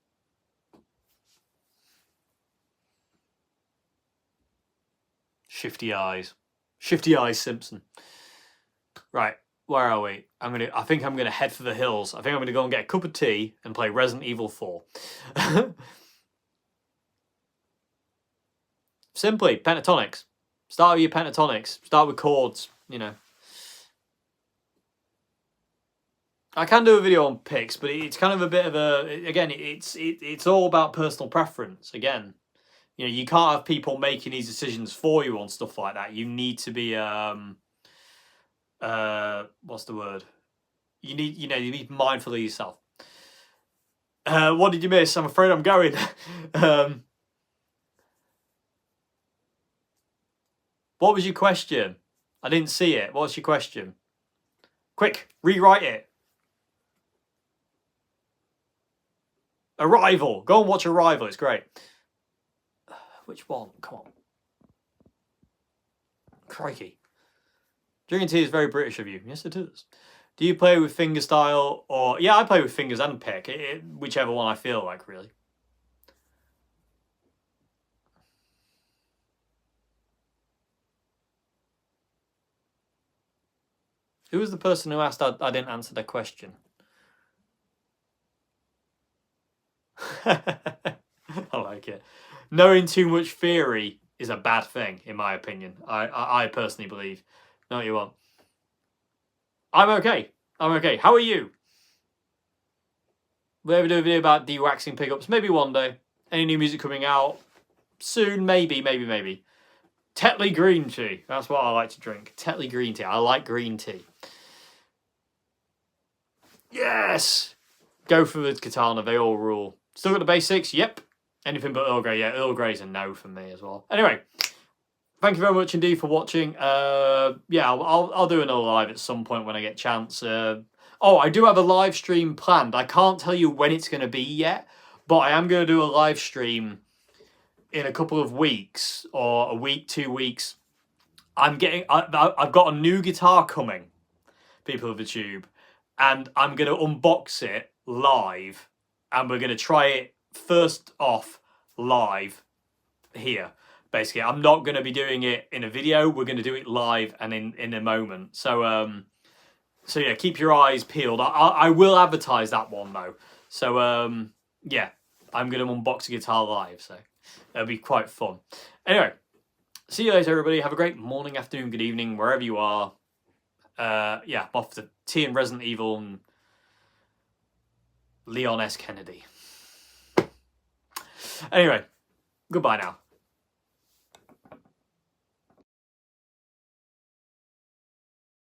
Shifty eyes. Shifty eyes Simpson. Right, where are we? I think I'm gonna head for the hills. I think I'm gonna go and get a cup of tea and play Resident Evil 4. Simply, pentatonics. Start with your pentatonics. Start with chords, you know. I can do a video on picks, but it's kind of a bit of a... Again, it's all about personal preference, again. You know, you can't have people making these decisions for you on stuff like that. You need to be... what's the word? You need to be mindful of yourself. What did you miss? I'm afraid I'm going. What was your question? I didn't see it. What's your question? Quick, rewrite it. Arrival. Go and watch Arrival. It's great. Which one? Come on. Crikey. Drinking tea is very British of you. Yes, it is. Do you play with fingerstyle or... Yeah, I play with fingers and pick. Whichever one I feel like, really. Who was the person who asked I didn't answer their question? I like it. Knowing too much theory is a bad thing, in my opinion. I personally believe. Know what you want. I'm okay. I'm okay. How are you? We'll ever do a video about de-waxing pickups? Maybe one day. Any new music coming out? Soon, maybe. Tetley green tea. That's what I like to drink. Tetley green tea. I like green tea. Yes! Go for the katana. They all rule. Still got the basics? Yep. Anything but Earl Grey. Yeah, Earl Grey's a no for me as well. Anyway, thank you very much indeed for watching. Yeah, I'll do another live at some point when I get a chance. Oh, I do have a live stream planned. I can't tell you when it's going to be yet, but I am going to do a live stream in a couple of weeks, or a week, 2 weeks. I've got a new guitar coming, people of the tube, and I'm going to unbox it live, and we're going to try it first off live here. Basically, I'm not going to be doing it in a video. We're going to do it live and in a moment. So yeah, keep your eyes peeled. I will advertise that one though. So yeah, I'm going to unbox a guitar live. So it'll be quite fun. Anyway, see you later, everybody. Have a great morning, afternoon, good evening, wherever you are. Yeah, I'm off to tea and Resident Evil and Leon S. Kennedy. Anyway, goodbye now.